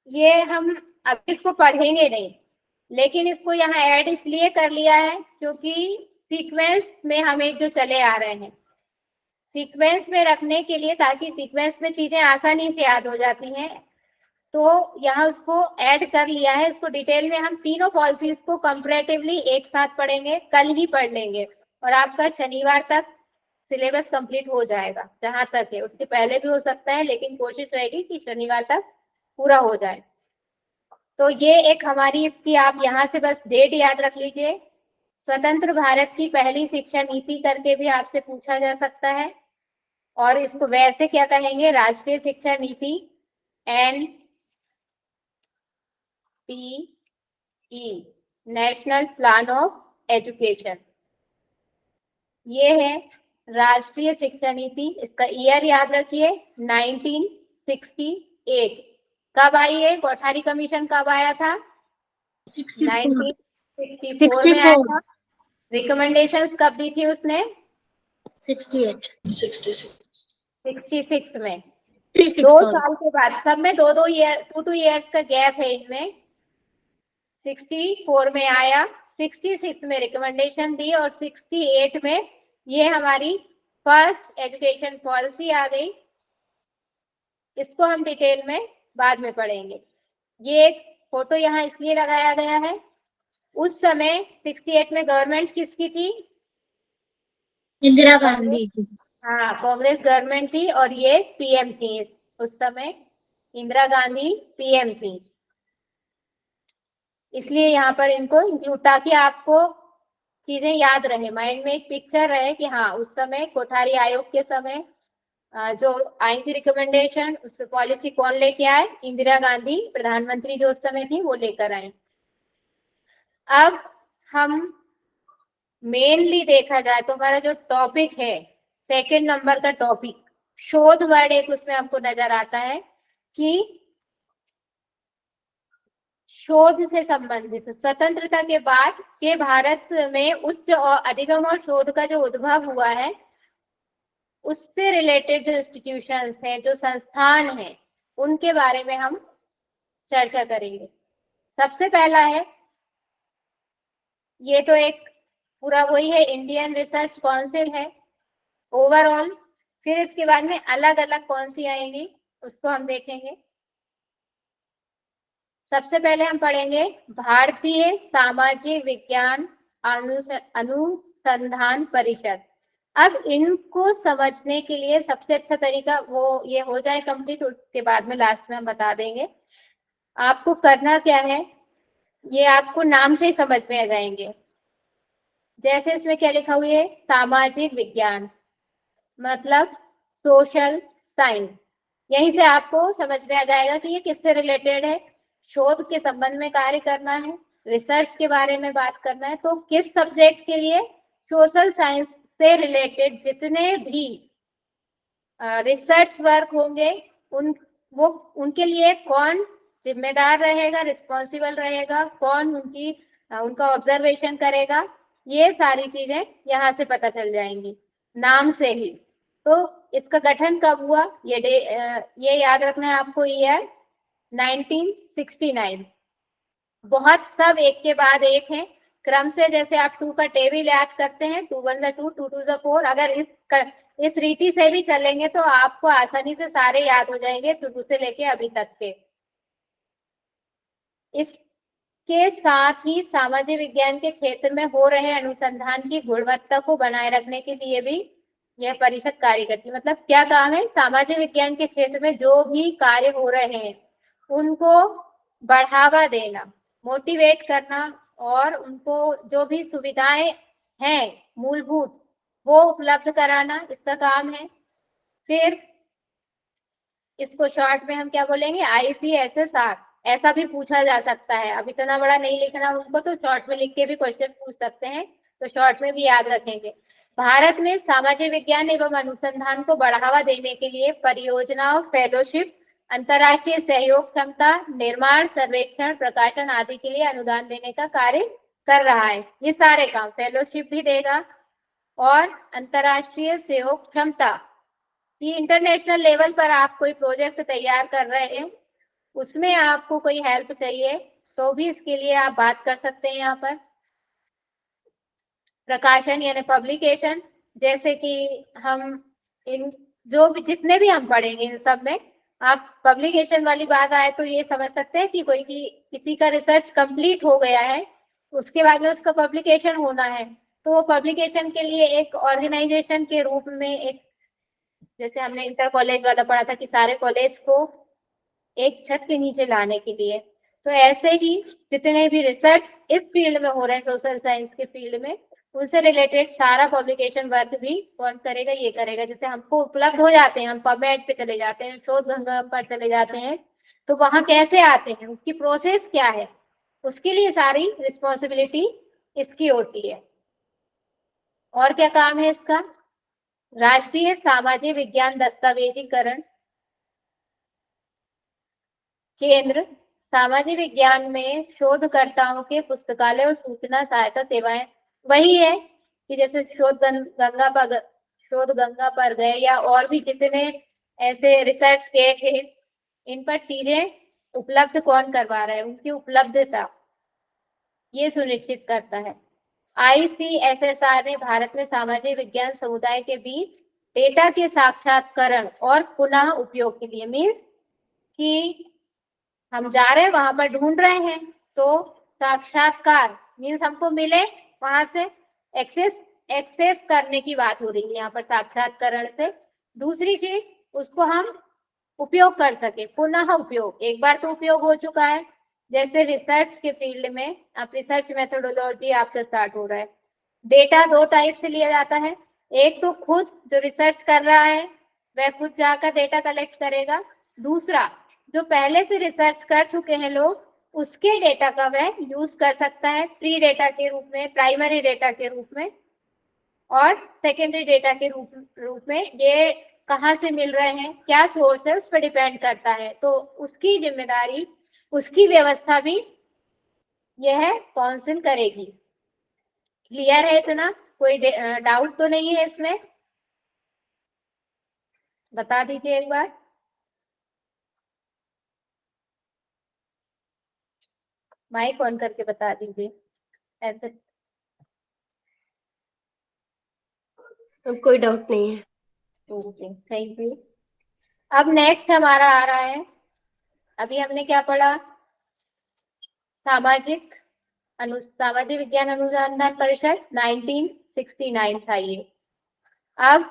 ये हम अब इसको पढ़ेंगे नहीं, लेकिन इसको यहाँ ऐड इसलिए कर लिया है क्योंकि सीक्वेंस में हमें जो चले आ रहे हैं, सीक्वेंस में रखने के लिए, ताकि सीक्वेंस में चीजें आसानी से याद हो जाती हैं, तो यहाँ उसको ऐड कर लिया है। इसको डिटेल में हम तीनों पॉलिसीज को कंपैरेटिवली एक साथ पढ़ेंगे, कल ही पढ़ लेंगे और आपका शनिवार तक सिलेबस कंप्लीट हो जाएगा। जहां तक है, उसके पहले भी हो सकता है, लेकिन कोशिश रहेगी कि शनिवार तक पूरा हो जाए। तो ये एक हमारी इसकी, आप यहाँ से बस डेट याद रख लीजिए। स्वतंत्र भारत की पहली शिक्षा नीति करके भी आपसे पूछा जा सकता है, और इसको वैसे क्या कहेंगे, राष्ट्रीय शिक्षा नीति, NPE, national plan of education. ये है राष्ट्रीय शिक्षा नीति। इसका ईयर याद रखिए 1968। कब आई है? कोठारी कमीशन कब आया था? 1964 में आया था। रिकमेंडेशंस कब दी थी उसने? 66 में। 2 साल के बाद, सब में 2 ईयर, 2 ईयर्स का गैप है इनमें। 64 में आया, 66 में रिकमेंडेशन दी और 68 में ये हमारी फर्स्ट एजुकेशन पॉलिसी आ गई। इसको हम डिटेल में बाद में पढ़ेंगे। ये एक फोटो यहाँ इसलिए लगाया गया है, उस समय 68 में गवर्नमेंट किसकी थी? इंदिरा गांधी की। हाँ, कांग्रेस गवर्नमेंट थी और ये पीएम थी उस समय। इंदिरा गांधी पीएम थी, इसलिए यहाँ पर इनको इंक्लूड, ताकि आपको चीजें याद रहे, माइंड में एक पिक्चर रहे कि हाँ उस समय कोठारी आयोग के समय जो आई थी रिकमेंडेशन, उस पर पॉलिसी कौन लेके आए? इंदिरा गांधी प्रधानमंत्री जो उस समय थी वो लेकर आए। अब हम मेनली देखा जाए तो हमारा जो टॉपिक है, सेकंड नंबर का टॉपिक, शोध वर्ड एक उसमें आपको नजर आता है कि शोध से संबंधित, स्वतंत्रता के बाद के भारत में उच्च और अधिगम और शोध का जो उद्भव हुआ है, उससे रिलेटेड जो इंस्टीट्यूशंस हैं, जो संस्थान हैं, उनके बारे में हम चर्चा करेंगे। सबसे पहला है, ये तो एक पूरा वही है, इंडियन रिसर्च काउंसिल है ओवरऑल। फिर इसके बाद में अलग अलग कौन सी आएंगी उसको हम देखेंगे। सबसे पहले हम पढ़ेंगे भारतीय सामाजिक विज्ञान अनुसंधान परिषद। अब इनको समझने के लिए सबसे अच्छा तरीका वो ये हो जाए कंप्लीट, उसके बाद में लास्ट में हम बता देंगे आपको करना क्या है। ये आपको नाम से ही समझ में आ जाएंगे। जैसे इसमें क्या लिखा हुआ है, सामाजिक विज्ञान मतलब सोशल साइंस। यहीं से आपको समझ में आ जाएगा कि ये किससे रिलेटेड है। शोध के संबंध में कार्य करना है, रिसर्च के बारे में बात करना है, तो किस सब्जेक्ट के लिए? सोशल साइंस से रिलेटेड जितने भी रिसर्च वर्क होंगे उनके लिए कौन जिम्मेदार रहेगा, रिस्पॉन्सिबल रहेगा, कौन उनका ऑब्जर्वेशन करेगा, ये सारी चीजें यहाँ से पता चल जाएंगी नाम से ही। तो इसका गठन कब हुआ, ये याद रखना है आपको, ईयर 1969। बहुत सब एक के बाद एक हैं, क्रम से, जैसे आप 2 का टेबल याद करते हैं, 2 1 2 2 2 4, अगर इस रीति से भी चलेंगे तो आपको आसानी से सारे याद हो जाएंगे शुरू से लेके अभी तक के। इसके साथ ही सामाजिक विज्ञान के क्षेत्र में हो रहे अनुसंधान की गुणवत्ता को बनाए रखने के लिए भी यह परिषद कार्य करती है। मतलब क्या काम है, सामाजिक विज्ञान के क्षेत्र में जो भी कार्य हो रहे हैं उनको बढ़ावा देना, मोटिवेट करना, और उनको जो भी सुविधाएं हैं मूलभूत वो उपलब्ध कराना, इसका काम है। फिर इसको शॉर्ट में हम क्या बोलेंगे, ICSSR। ऐसा भी पूछा जा सकता है, अब इतना बड़ा नहीं लिखना उनको, तो शॉर्ट में लिख के भी क्वेश्चन पूछ सकते हैं, तो शॉर्ट में भी याद रखेंगे। भारत में सामाजिक विज्ञान एवं अनुसंधान को बढ़ावा देने के लिए परियोजनाओं, फेलोशिप, अंतर्राष्ट्रीय सहयोग क्षमता निर्माण, सर्वेक्षण, प्रकाशन आदि के लिए अनुदान देने का कार्य कर रहा है। ये सारे काम, फेलोशिप भी देगा और अंतर्राष्ट्रीय सहयोग क्षमता, ये इंटरनेशनल लेवल पर आप कोई प्रोजेक्ट तैयार कर रहे हैं उसमें आपको कोई हेल्प चाहिए तो भी इसके लिए आप बात कर सकते हैं यहाँ पर। प्रकाशन यानी पब्लिकेशन, जैसे कि हम इन जो भी जितने भी हम पढ़ेंगे इन सब में आप पब्लिकेशन वाली बात आए तो ये समझ सकते हैं कि कोई किसी का रिसर्च कंप्लीट हो गया है, उसके बाद में उसका पब्लिकेशन होना है, तो वो पब्लिकेशन के लिए एक ऑर्गेनाइजेशन के रूप में एक, जैसे हमने इंटर कॉलेज वाला पढ़ा था कि सारे कॉलेज को एक छत के नीचे लाने के लिए, तो ऐसे ही जितने भी रिसर्च इस फील्ड में हो रहे हैं सोशल साइंस के फील्ड में, उससे रिलेटेड सारा पब्लिकेशन वर्क भी कौन करेगा, ये करेगा। जैसे हमको उपलब्ध हो जाते हैं, हम पबमेड पे चले जाते हैं, शोध गंगा पर चले जाते हैं, तो वहां कैसे आते हैं, उसकी प्रोसेस क्या है, उसके लिए सारी रिस्पॉन्सिबिलिटी इसकी होती है। और क्या काम है इसका? राष्ट्रीय सामाजिक विज्ञान दस्तावेजीकरण केंद्र सामाजिक विज्ञान में शोधकर्ताओं के पुस्तकालय और सूचना सहायता सेवाएं वही है कि जैसे शोध गंगा पर गए या और भी जितने ऐसे रिसर्च के थे, इन पर चीजें उपलब्ध कौन करवा रहा है, उनकी उपलब्धता ये सुनिश्चित करता है। ICSSR ने भारत में सामाजिक विज्ञान समुदाय के बीच डेटा के साक्षात्करण और पुनः उपयोग के लिए, मीन्स कि हम जा रहे हैं वहां पर ढूंढ रहे हैं, तो साक्षात्कार मीन्स हमको मिले वहां से एक्सेस करने की बात हो रही है यहाँ पर साक्षात्करण से। दूसरी चीज उसको हम उपयोग कर सके, पुनः उपयोग, एक बार तो उपयोग हो चुका है, जैसे रिसर्च के फील्ड में आप रिसर्च मेथोडोलॉजी आपका स्टार्ट हो रहा है। डेटा दो टाइप से लिया जाता है, एक तो खुद जो रिसर्च कर रहा है वह खुद जाकर डेटा कलेक्ट करेगा, दूसरा जो पहले से रिसर्च कर चुके हैं लोग उसके डेटा का वह यूज कर सकता है, प्री डेटा के रूप में, प्राइमरी डेटा के रूप में और सेकेंडरी डेटा के रूप में। ये कहाँ से मिल रहे हैं, क्या सोर्स है, उस पर डिपेंड करता है, तो उसकी जिम्मेदारी, उसकी व्यवस्था भी यह काउंसिल करेगी। क्लियर है इतना? कोई डाउट तो नहीं है इसमें? बता दीजिए एक बार। माइक ऑन करके बता दीजिए ऐसे। कोई डाउट नहीं है। Okay, thank you. अब नेक्स्ट हमारा आ रहा है, अभी हमने क्या पढ़ा, सामाजिक विज्ञान अनुसंधान परिषद 1969 था ये। अब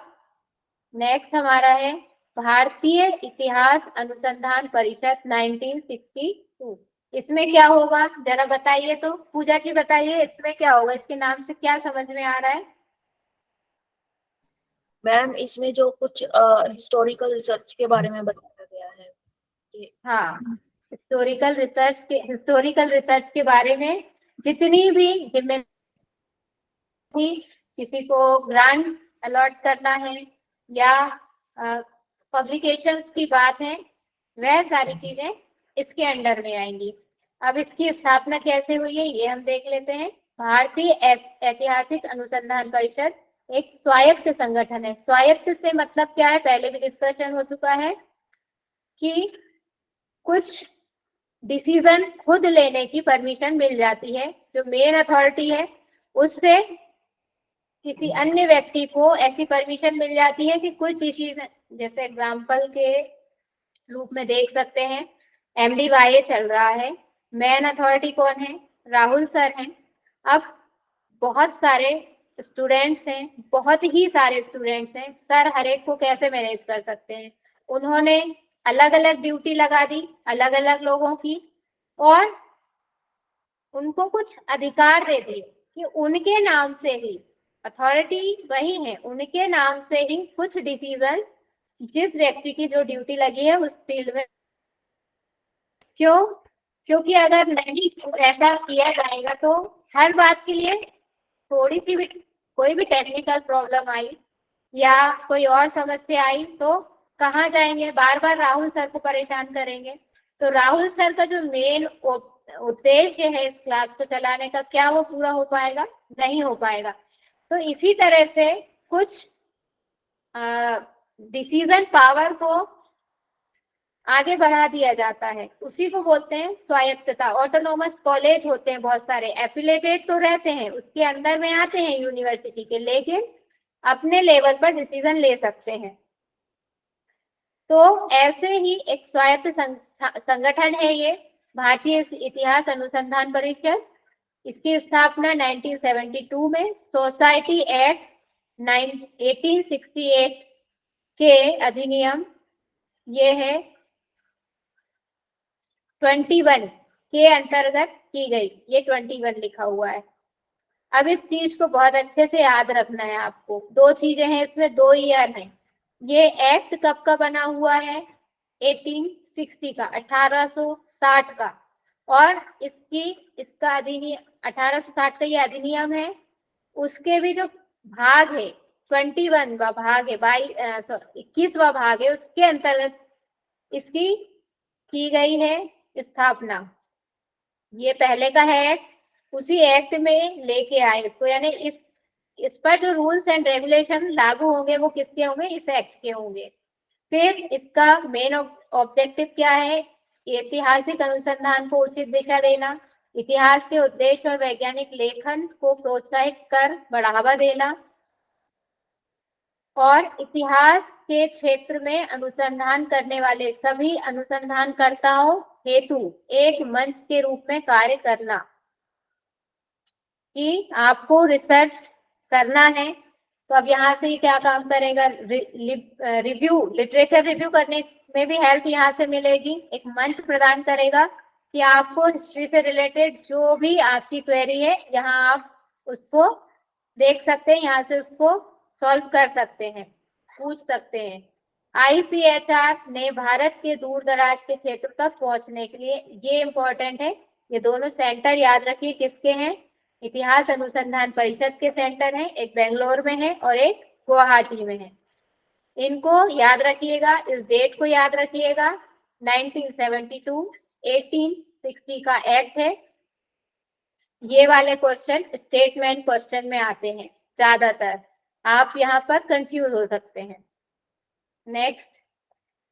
नेक्स्ट हमारा है भारतीय इतिहास अनुसंधान परिषद 1962। इसमें क्या होगा जरा बताइए तो, पूजा जी बताइए इसमें क्या होगा, इसके नाम से क्या समझ में आ रहा है? मैम इसमें जो कुछ हिस्टोरिकल रिसर्च के बारे में बताया गया है कि हाँ, हिस्टोरिकल रिसर्च के बारे में जितनी भी जिम्मेदारी, किसी को ग्रांट अलॉट करना है या पब्लिकेशंस की बात है, वह सारी चीजें इसके अंडर में आएंगी। अब इसकी स्थापना कैसे हुई है ये हम देख लेते हैं। भारतीय ऐतिहासिक अनुसंधान परिषद एक स्वायत्त संगठन है। स्वायत्त से मतलब क्या है, पहले भी डिस्कशन हो चुका है कि कुछ डिसीजन खुद लेने की परमिशन मिल जाती है, जो मेन अथॉरिटी है उससे किसी अन्य व्यक्ति को ऐसी परमिशन मिल जाती है कि कुछ डिसीजन, जैसे एग्जांपल के रूप में देख सकते हैं MDYA चल रहा है, मेन अथॉरिटी कौन है, राहुल सर हैं। अब बहुत सारे स्टूडेंट्स हैं, बहुत ही सारे स्टूडेंट्स हैं, सर हर एक को कैसे मैनेज कर सकते हैं, उन्होंने अलग अलग ड्यूटी लगा दी अलग अलग लोगों की और उनको कुछ अधिकार दे दिए कि उनके नाम से ही, अथॉरिटी वही है, उनके नाम से ही कुछ डिसीजन जिस व्यक्ति की जो ड्यूटी लगी है उस फील्ड में। क्यों? क्योंकि अगर नहीं ऐसा किया जाएगा तो हर बात के लिए थोड़ी सी भी कोई भी टेक्निकल प्रॉब्लम आई या कोई और समस्या आई तो कहाँ जाएंगे, बार बार राहुल सर को परेशान करेंगे। तो राहुल सर का जो मेन उद्देश्य है इस क्लास को चलाने का, क्या वो पूरा हो पाएगा? नहीं हो पाएगा। तो इसी तरह से कुछ डिसीजन पावर को आगे बढ़ा दिया जाता है, उसी को बोलते हैं स्वायत्तता। ऑटोनोमस कॉलेज होते हैं बहुत सारे, एफिलेटेड तो रहते हैं, उसके अंदर में आते हैं यूनिवर्सिटी के, लेकिन अपने लेवल पर डिसीजन ले सकते हैं। तो ऐसे ही एक स्वायत्त संगठन है ये भारतीय इतिहास अनुसंधान परिषद। इसकी स्थापना 1972 में सोसाइटी एक्ट 1868 के अधिनियम ये है 21 के अंतर्गत की गई। ये 21 लिखा हुआ है। अब इस चीज को बहुत अच्छे से याद रखना है आपको। दो चीजें हैं इसमें, दो ईयर हैं। ये एक्ट कब का बना हुआ है? 1860 का, 1860 का। और इसका अधिनियम 1860 का ये अधिनियम है। उसके भी जो भाग है 21वां भाग है, 21वां भाग है, उसके अंतर्गत इसकी की गई है स्थापना। ये पहले का है एक्ट, उसी एक्ट में लेके आए इसको, यानी इस पर जो रूल्स एंड रेगुलेशन लागू होंगे वो किसके होंगे? इस एक्ट के होंगे। फिर इसका मेन ऑब्जेक्टिव क्या है? ऐतिहासिक अनुसंधान को उचित दिशा देना, इतिहास के उद्देश्य और वैज्ञानिक लेखन को प्रोत्साहित कर बढ़ावा देना, और इतिहास के क्षेत्र में अनुसंधान करने वाले सभी अनुसंधानकर्ताओं हेतु एक मंच के रूप में कार्य करना। कि आपको रिसर्च करना है तो अब यहाँ से क्या काम करेगा? रिव्यू, लिटरेचर रिव्यू करने में भी हेल्प यहाँ से मिलेगी। एक मंच प्रदान करेगा कि आपको हिस्ट्री से रिलेटेड जो भी आपकी क्वेरी है यहाँ आप उसको देख सकते हैं, यहाँ से उसको सॉल्व कर सकते हैं, पूछ सकते हैं। ICHR ने भारत के दूर दराज के क्षेत्र तक पहुंचने के लिए, ये इंपॉर्टेंट है, ये दोनों सेंटर याद रखिए किसके हैं? इतिहास अनुसंधान परिषद के सेंटर हैं, एक बेंगलोर में है और एक गुवाहाटी में है। इनको याद रखिएगा, इस डेट को याद रखिएगा। 1972 1860 का एक्ट है। ये वाले क्वेश्चन स्टेटमेंट क्वेश्चन में आते हैं ज्यादातर, आप यहाँ पर कंफ्यूज हो सकते हैं। नेक्स्ट,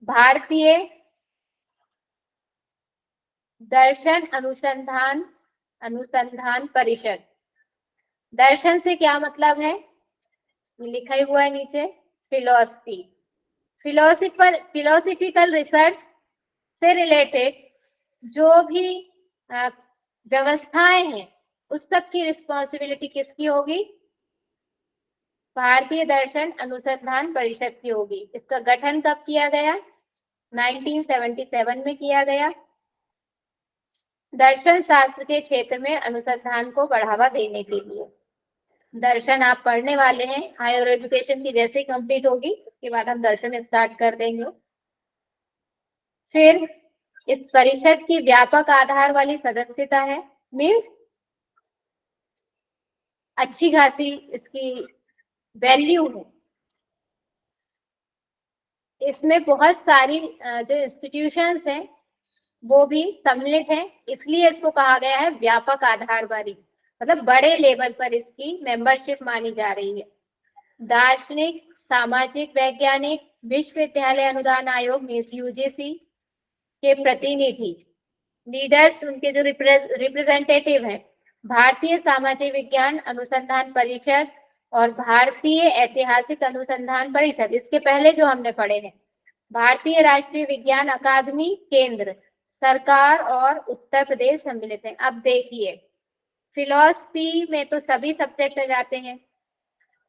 भारतीय दर्शन अनुसंधान परिषद। दर्शन से क्या मतलब है? लिखा ही हुआ है नीचे, फिलोसफी। फिलोसफिकल रिसर्च से रिलेटेड जो भी व्यवस्थाएं हैं उस सब की रिस्पॉन्सिबिलिटी किसकी होगी? भारतीय दर्शन अनुसंधान परिषद की होगी। इसका गठन कब किया गया? 1977 में किया गया। दर्शन शास्त्र के क्षेत्र में अनुसंधान को बढ़ावा देने के लिए। दर्शन आप पढ़ने वाले हैं, हायर एजुकेशन की जैसे कंप्लीट होगी उसके बाद हम दर्शन स्टार्ट कर देंगे। फिर इस परिषद की व्यापक आधार वाली सदस्यता है, मीन्स अच्छी खासी इसकी वैल्यू है। इसमें बहुत सारी जो इंस्टीट्यूशंस हैं वो भी सम्मिलित हैं, इसलिए इसको कहा गया है व्यापक आधार वाली, मतलब बड़े लेवल पर इसकी मेंबरशिप मानी जा रही है। दार्शनिक, सामाजिक, वैज्ञानिक, विश्वविद्यालय अनुदान आयोग मीन्स UGC के प्रतिनिधि, लीडर्स, उनके जो रिप्रेजेंटेटिव हैं, भारतीय सामाजिक विज्ञान अनुसंधान परिषद और भारतीय ऐतिहासिक अनुसंधान परिषद, इसके पहले जो हमने पढ़े हैं, भारतीय राष्ट्रीय विज्ञान अकादमी केंद्र सरकार और उत्तर प्रदेश सम्मिलित हैं। अब देखिए, फिलॉसफी में तो सभी सब्जेक्ट आ जाते हैं,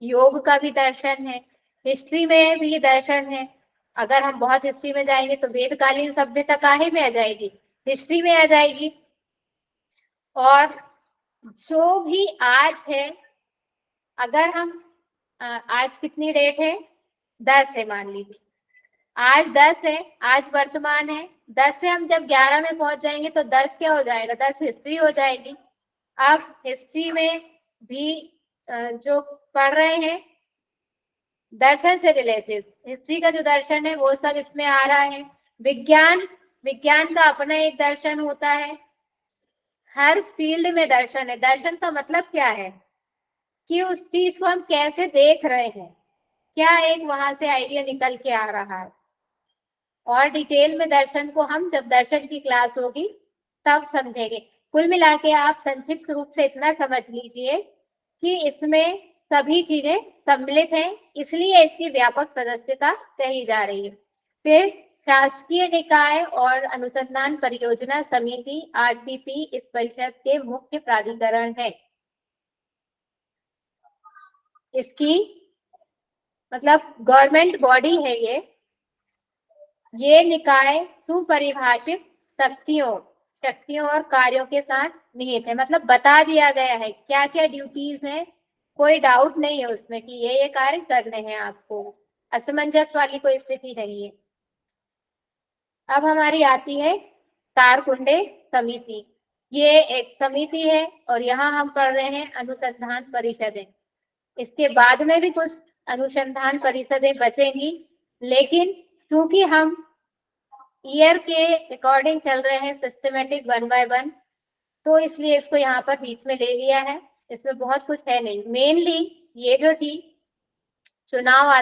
योग का भी दर्शन है, हिस्ट्री में भी दर्शन है। अगर हम बहुत हिस्ट्री में जाएंगे तो वेदकालीन सभ्यता काहे में आ जाएगी? हिस्ट्री में आ जाएगी। और जो भी आज है, अगर हम आज कितनी डेट है? 10 है मान लीजिए, आज 10 है, आज वर्तमान है। 10 से हम जब 11 में पहुंच जाएंगे तो 10 क्या हो जाएगा? 10 हिस्ट्री हो जाएगी। अब हिस्ट्री में भी जो पढ़ रहे हैं दर्शन से रिलेटेड, हिस्ट्री का जो दर्शन है वो सब इसमें आ रहा है। विज्ञान का अपना एक दर्शन होता है, हर फील्ड में दर्शन है। दर्शन का मतलब क्या है? कि उस चीज को हम कैसे देख रहे हैं, क्या एक वहां से आइडिया निकल के आ रहा है। और डिटेल में दर्शन को हम जब दर्शन की क्लास होगी तब समझेंगे। कुल मिला के आप संक्षिप्त रूप से इतना समझ लीजिए कि इसमें सभी चीजें सम्मिलित हैं, इसलिए इसकी व्यापक सदस्यता कही जा रही है। फिर शासकीय निकाय और अनुसंधान परियोजना समिति आरसीपी इस परिषद के मुख्य प्राधिकरण है। इसकी मतलब गवर्नमेंट बॉडी है ये निकाय सुपरिभाषित शक्तियों और कार्यों के साथ निहित है। मतलब बता दिया गया है क्या क्या ड्यूटीज हैं, कोई डाउट नहीं है उसमें कि ये कार्य करने हैं आपको, असमंजस वाली कोई स्थिति नहीं है। अब हमारी आती है तारकुंडे समिति। ये एक समिति है और यहाँ हम पढ़ रहे हैं अनुसंधान परिषदें। इसके बाद में भी कुछ अनुसंधान परिषदें बचेंगी, लेकिन क्योंकि हम ईयर के अकॉर्डिंग चल रहे हैं सिस्टमेटिक 1 बाय 1, तो इसलिए इसको यहाँ पर बीच में ले लिया है। इसमें बहुत कुछ है नहीं। मेनली ये जो थी चुनाव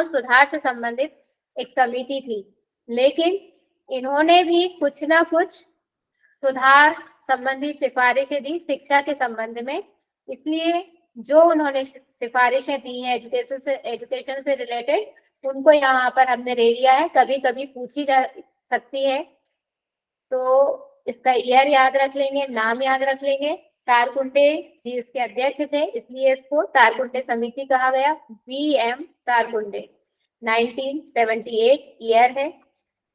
सुधार से संबंधित एक समिति थी, लेकिन इन्होंने भी कुछ ना कुछ सुधार संबंधी सिफारिशें दी शिक्षा के संबंध में। इसलिए जो उन्होंने सिफारिशें दी हैं एजुकेशन से रिलेटेड, उनको यहाँ पर हमने ले लिया है। कभी कभी पूछी जा सकती है, तो इसका ईयर याद रख लेंगे, नाम याद रख लेंगे। तारकुंडे जी इसके अध्यक्ष थे, इसलिए इसको तारकुंडे समिति कहा गया। वीएम तारकुंडे 1978 ईयर है।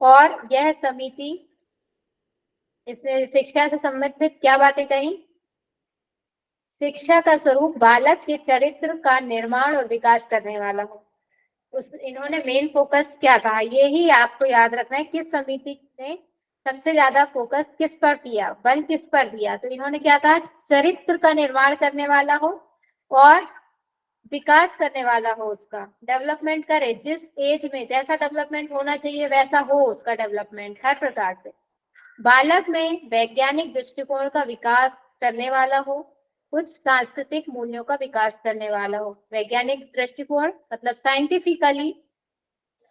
और यह समिति इसने शिक्षा से संबंधित क्या बातें कही? शिक्षा का स्वरूप बालक के चरित्र का निर्माण और विकास करने वाला हो। इन्होंने मेन फोकस क्या कहा, ये ही आपको याद रखना है। किस समिति ने सबसे ज्यादा फोकस किस पर किया, बल किस पर दिया? तो इन्होंने क्या कहा, चरित्र का निर्माण करने वाला हो और विकास करने वाला हो, उसका डेवलपमेंट करे। जिस एज में जैसा डेवलपमेंट होना चाहिए वैसा हो उसका डेवलपमेंट हर प्रकार से। बालक में वैज्ञानिक दृष्टिकोण का विकास करने वाला हो, कुछ सांस्कृतिक मूल्यों का विकास करने वाला हो। वैज्ञानिक दृष्टिकोण मतलब साइंटिफिकली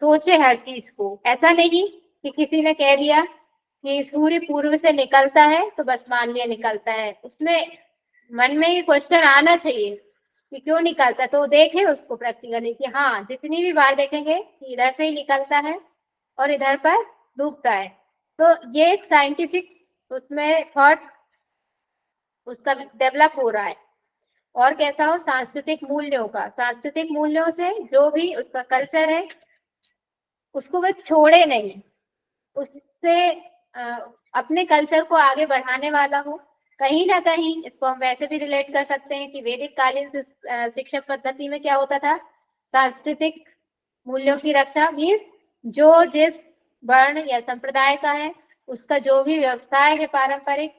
सोचे हर चीज को। ऐसा नहीं कि किसी ने कह दिया कि सूर्य पूर्व से निकलता है तो बस मान लिया निकलता है। उसमें मन में ये क्वेश्चन आना चाहिए कि क्यों निकलता है, तो देखें उसको प्रैक्टिकली कि हाँ, जितनी भी बार देखेंगे कि इधर से ही निकलता है और इधर पर डूबता है। तो ये एक साइंटिफिक उसमें थॉट उसका डेवलप हो रहा है। और कैसा हो, सांस्कृतिक मूल्यों का, सांस्कृतिक मूल्यों से जो भी उसका कल्चर है उसको वह छोड़े नहीं, उससे अपने कल्चर को आगे बढ़ाने वाला हो। कहीं ना कहीं इसको हम वैसे भी रिलेट कर सकते हैं कि वैदिक कालीन शिक्षा पद्धति में क्या होता था, सांस्कृतिक मूल्यों की रक्षा मीन्स जो जिस वर्ण या संप्रदाय का है उसका जो भी व्यवसाय है पारंपरिक,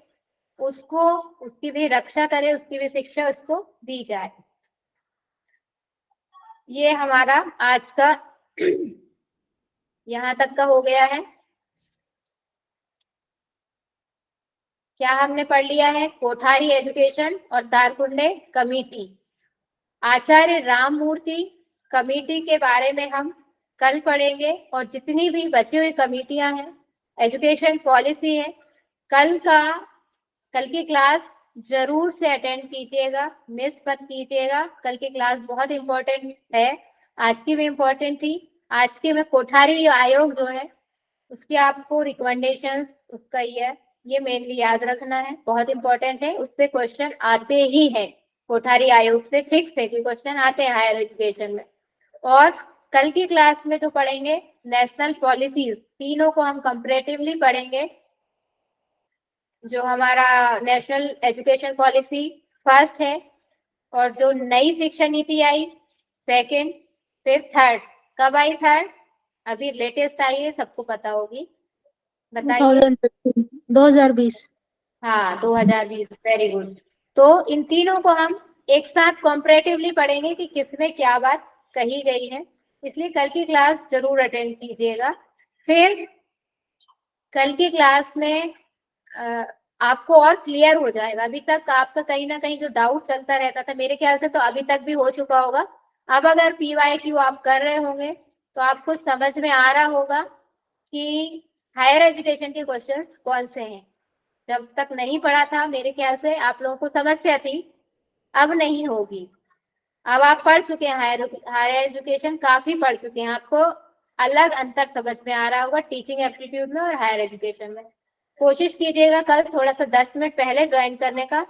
उसको उसकी भी रक्षा करे, उसकी भी शिक्षा उसको दी जाए। ये हमारा आज का यहाँ तक का हो गया है। क्या हमने पढ़ लिया है? कोठारी एजुकेशन और तारकुंडे कमेटी। आचार्य राममूर्ति कमेटी के बारे में हम कल पढ़ेंगे, और जितनी भी बची हुई कमेटियां हैं, एजुकेशन पॉलिसी है, कल की क्लास जरूर से अटेंड कीजिएगा, मिस मत कीजिएगा। कल की क्लास बहुत इंपॉर्टेंट है, आज की भी इंपॉर्टेंट थी। आज के में कोठारी आयोग जो है उसकी आपको रिकमेंडेशंस उसका ये मेनली याद रखना है, बहुत इंपॉर्टेंट है। उससे क्वेश्चन आते ही है, कोठारी आयोग से फिक्स है कि क्वेश्चन आते हैं हायर एजुकेशन में। और कल की क्लास में जो पढ़ेंगे नेशनल पॉलिसीज, तीनों को हम कंपैरेटिवली पढ़ेंगे। जो हमारा नेशनल एजुकेशन पॉलिसी फर्स्ट है, और जो नई शिक्षा नीति आई सेकंड, फिर थर्ड। कब आई थर्ड? अभी लेटेस्ट आई है, सबको पता होगी, बताइए। 2020। हाँ 2020, वेरी गुड। तो इन तीनों को हम एक साथ कॉम्परेटिवली पढ़ेंगे कि किसमें क्या बात कही गई है, इसलिए कल की क्लास जरूर अटेंड कीजिएगा। फिर कल की क्लास में आपको और क्लियर हो जाएगा। अभी तक आपका कहीं ना कहीं जो डाउट चलता रहता था, मेरे ख्याल से तो अभी तक भी हो चुका होगा। अब अगर PYQ आप कर रहे होंगे तो आपको समझ में आ रहा होगा कि हायर एजुकेशन के क्वेश्चंस कौन से हैं। जब तक नहीं पढ़ा था मेरे ख्याल से आप लोगों को समस्या थी, अब नहीं होगी। अब आप पढ़ चुके हैं, हायर एजुकेशन काफी पढ़ चुके हैं, आपको अलग अंतर समझ में आ रहा होगा टीचिंग एप्टीट्यूड में और हायर एजुकेशन में। कोशिश कीजिएगा कल थोड़ा सा 10 मिनट पहले ज्वाइन करने का।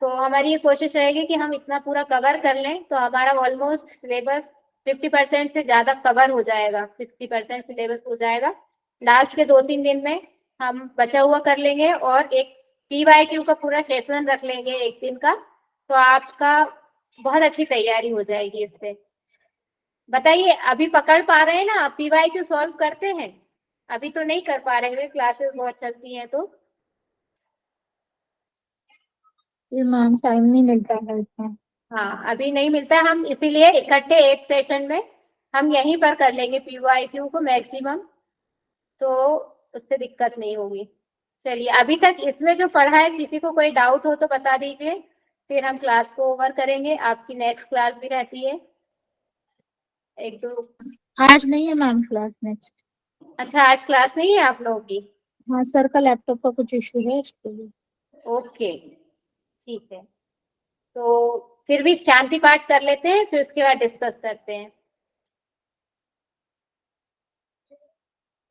तो हमारी ये कोशिश रहेगी कि हम इतना पूरा कवर कर लें, तो हमारा ऑलमोस्ट सिलेबस 50% से ज्यादा कवर हो जाएगा, 60% सिलेबस हो जाएगा। लास्ट के 2-3 दिन में हम बचा हुआ कर लेंगे और एक PYQ का पूरा सेशन रख लेंगे एक दिन का, तो आपका बहुत अच्छी तैयारी हो जाएगी इससे। बताइए अभी पकड़ पा रहे हैं ना आप? PYQ सॉल्व करते हैं? अभी तो नहीं कर पा रहे हैं, क्लासेस बहुत चलती हैं तो। मैम टाइम नहीं मिलता है इतना। हाँ अभी नहीं मिलता, हम इसीलिए इकट्ठे एक सेशन में हम यहीं पर कर लेंगे PYQ को मैक्सिमम, तो उससे दिक्कत नहीं होगी। चलिए अभी तक इसमें जो पढ़ा है, किसी को कोई डाउट हो तो बता दीजिए, फिर हम क्लास को ओवर करेंगे। आपकी नेक्स्ट क्लास भी रहती है 1-2। आज नहीं है मैम क्लास नेक्स्ट। अच्छा आज क्लास नहीं है आप लोगों की? हाँ सर का लैपटॉप का कुछ इशू है इसके लिए। ओके ठीक है, तो फिर भी शांति पाठ कर लेते हैं, फिर उसके बाद डिस्कस करते हैं।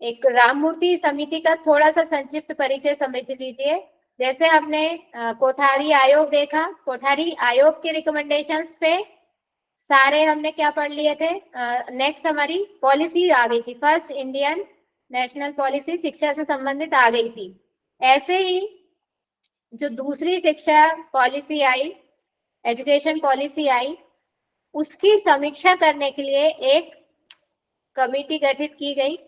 एक राममूर्ति समिति का थोड़ा सा संक्षिप्त परिचय समझ लीजिए। जैसे हमने कोठारी आयोग देखा, कोठारी आयोग के रिकमेंडेशंस पे सारे हमने क्या पढ़ लिए थे। नेक्स्ट हमारी पॉलिसी आ गई थी, फर्स्ट इंडियन नेशनल पॉलिसी शिक्षा से संबंधित आ गई थी। ऐसे ही जो दूसरी शिक्षा पॉलिसी आई, एजुकेशन पॉलिसी आई, उसकी समीक्षा करने के लिए एक कमेटी गठित की गई,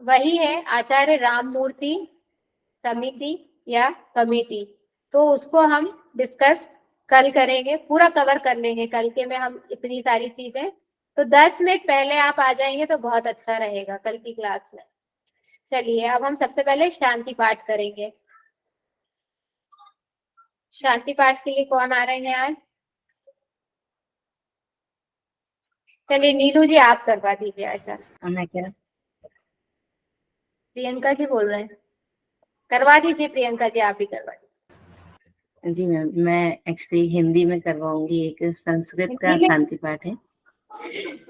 वही है आचार्य राममूर्ति समिति या कमेटी। तो उसको हम डिस्कस कल करेंगे, पूरा कवर कर लेंगे कल के में हम इतनी सारी चीजें। तो 10 मिनट पहले आप आ जाएंगे तो बहुत अच्छा रहेगा कल की क्लास में। चलिए अब हम सबसे पहले शांति पाठ करेंगे। शांति पाठ के लिए कौन आ रहे हैं आज? चलिए नीलू जी आप करवा दीजिए। अच्छा मैं क्या प्रियंका जी बोल रहे हैं, करवा दीजिए प्रियंका जी, आप ही करवा दीजिए। जी मैम, मैं एक्चुअली हिंदी में करवाऊंगी, एक संस्कृत का हिंदी में? शांति पाठ है।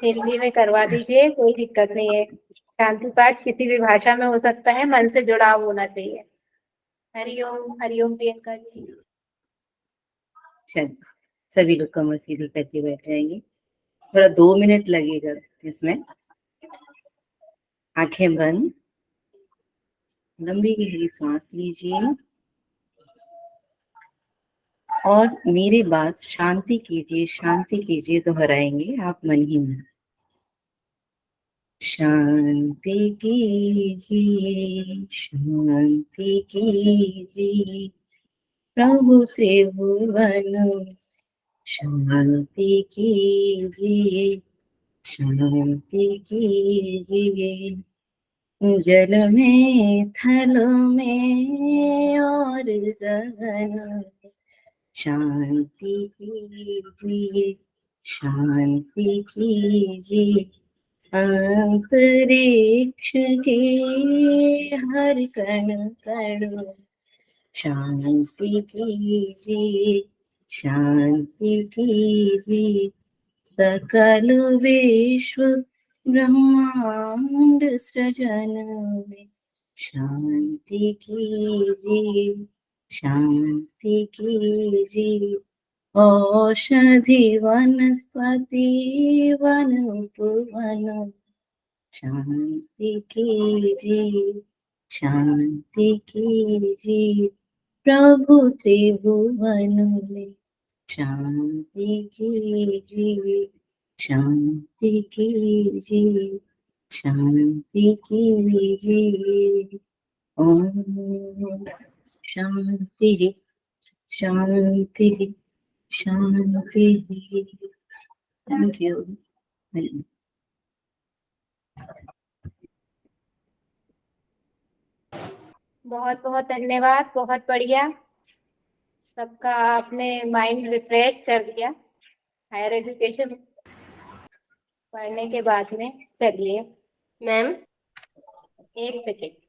हिंदी में करवा दीजिए, कोई दिक्कत नहीं है। शांति पाठ किसी भी भाषा में हो सकता है, मन से जुड़ाव होना चाहिए। हरिओम हरिओम प्रियंका जी। चल सभी लोग कमर सीधी करके बैठ जाएंगे, थोड़ा 2 मिनट लगेगा इसमें। आंखें बंद, लंबी गहरी सांस लीजिए और मेरी बात शांति कीजिए दोहराएंगे आप मन ही मन। शांति कीजिए प्रभु त्रिभुवन, शांति कीजिए जल में थल में और गगन में, शांति कीजिए अंतरिक्ष के हर कण कण, शांति कीजिए सकल विश्व ब्रह्मांड सृजन में, शांति कीजिए औषधि वनस्पति वन उपवन, शांति कीजिए प्रभु त्रिभुवन में, शांति कीजिए ओम शांति थैंक यू। बहुत बहुत धन्यवाद, बहुत बढ़िया। सबका आपने माइंड रिफ्रेश कर दिया हायर एजुकेशन पढ़ने के बाद में। चलिए मैम एक सेकेंड।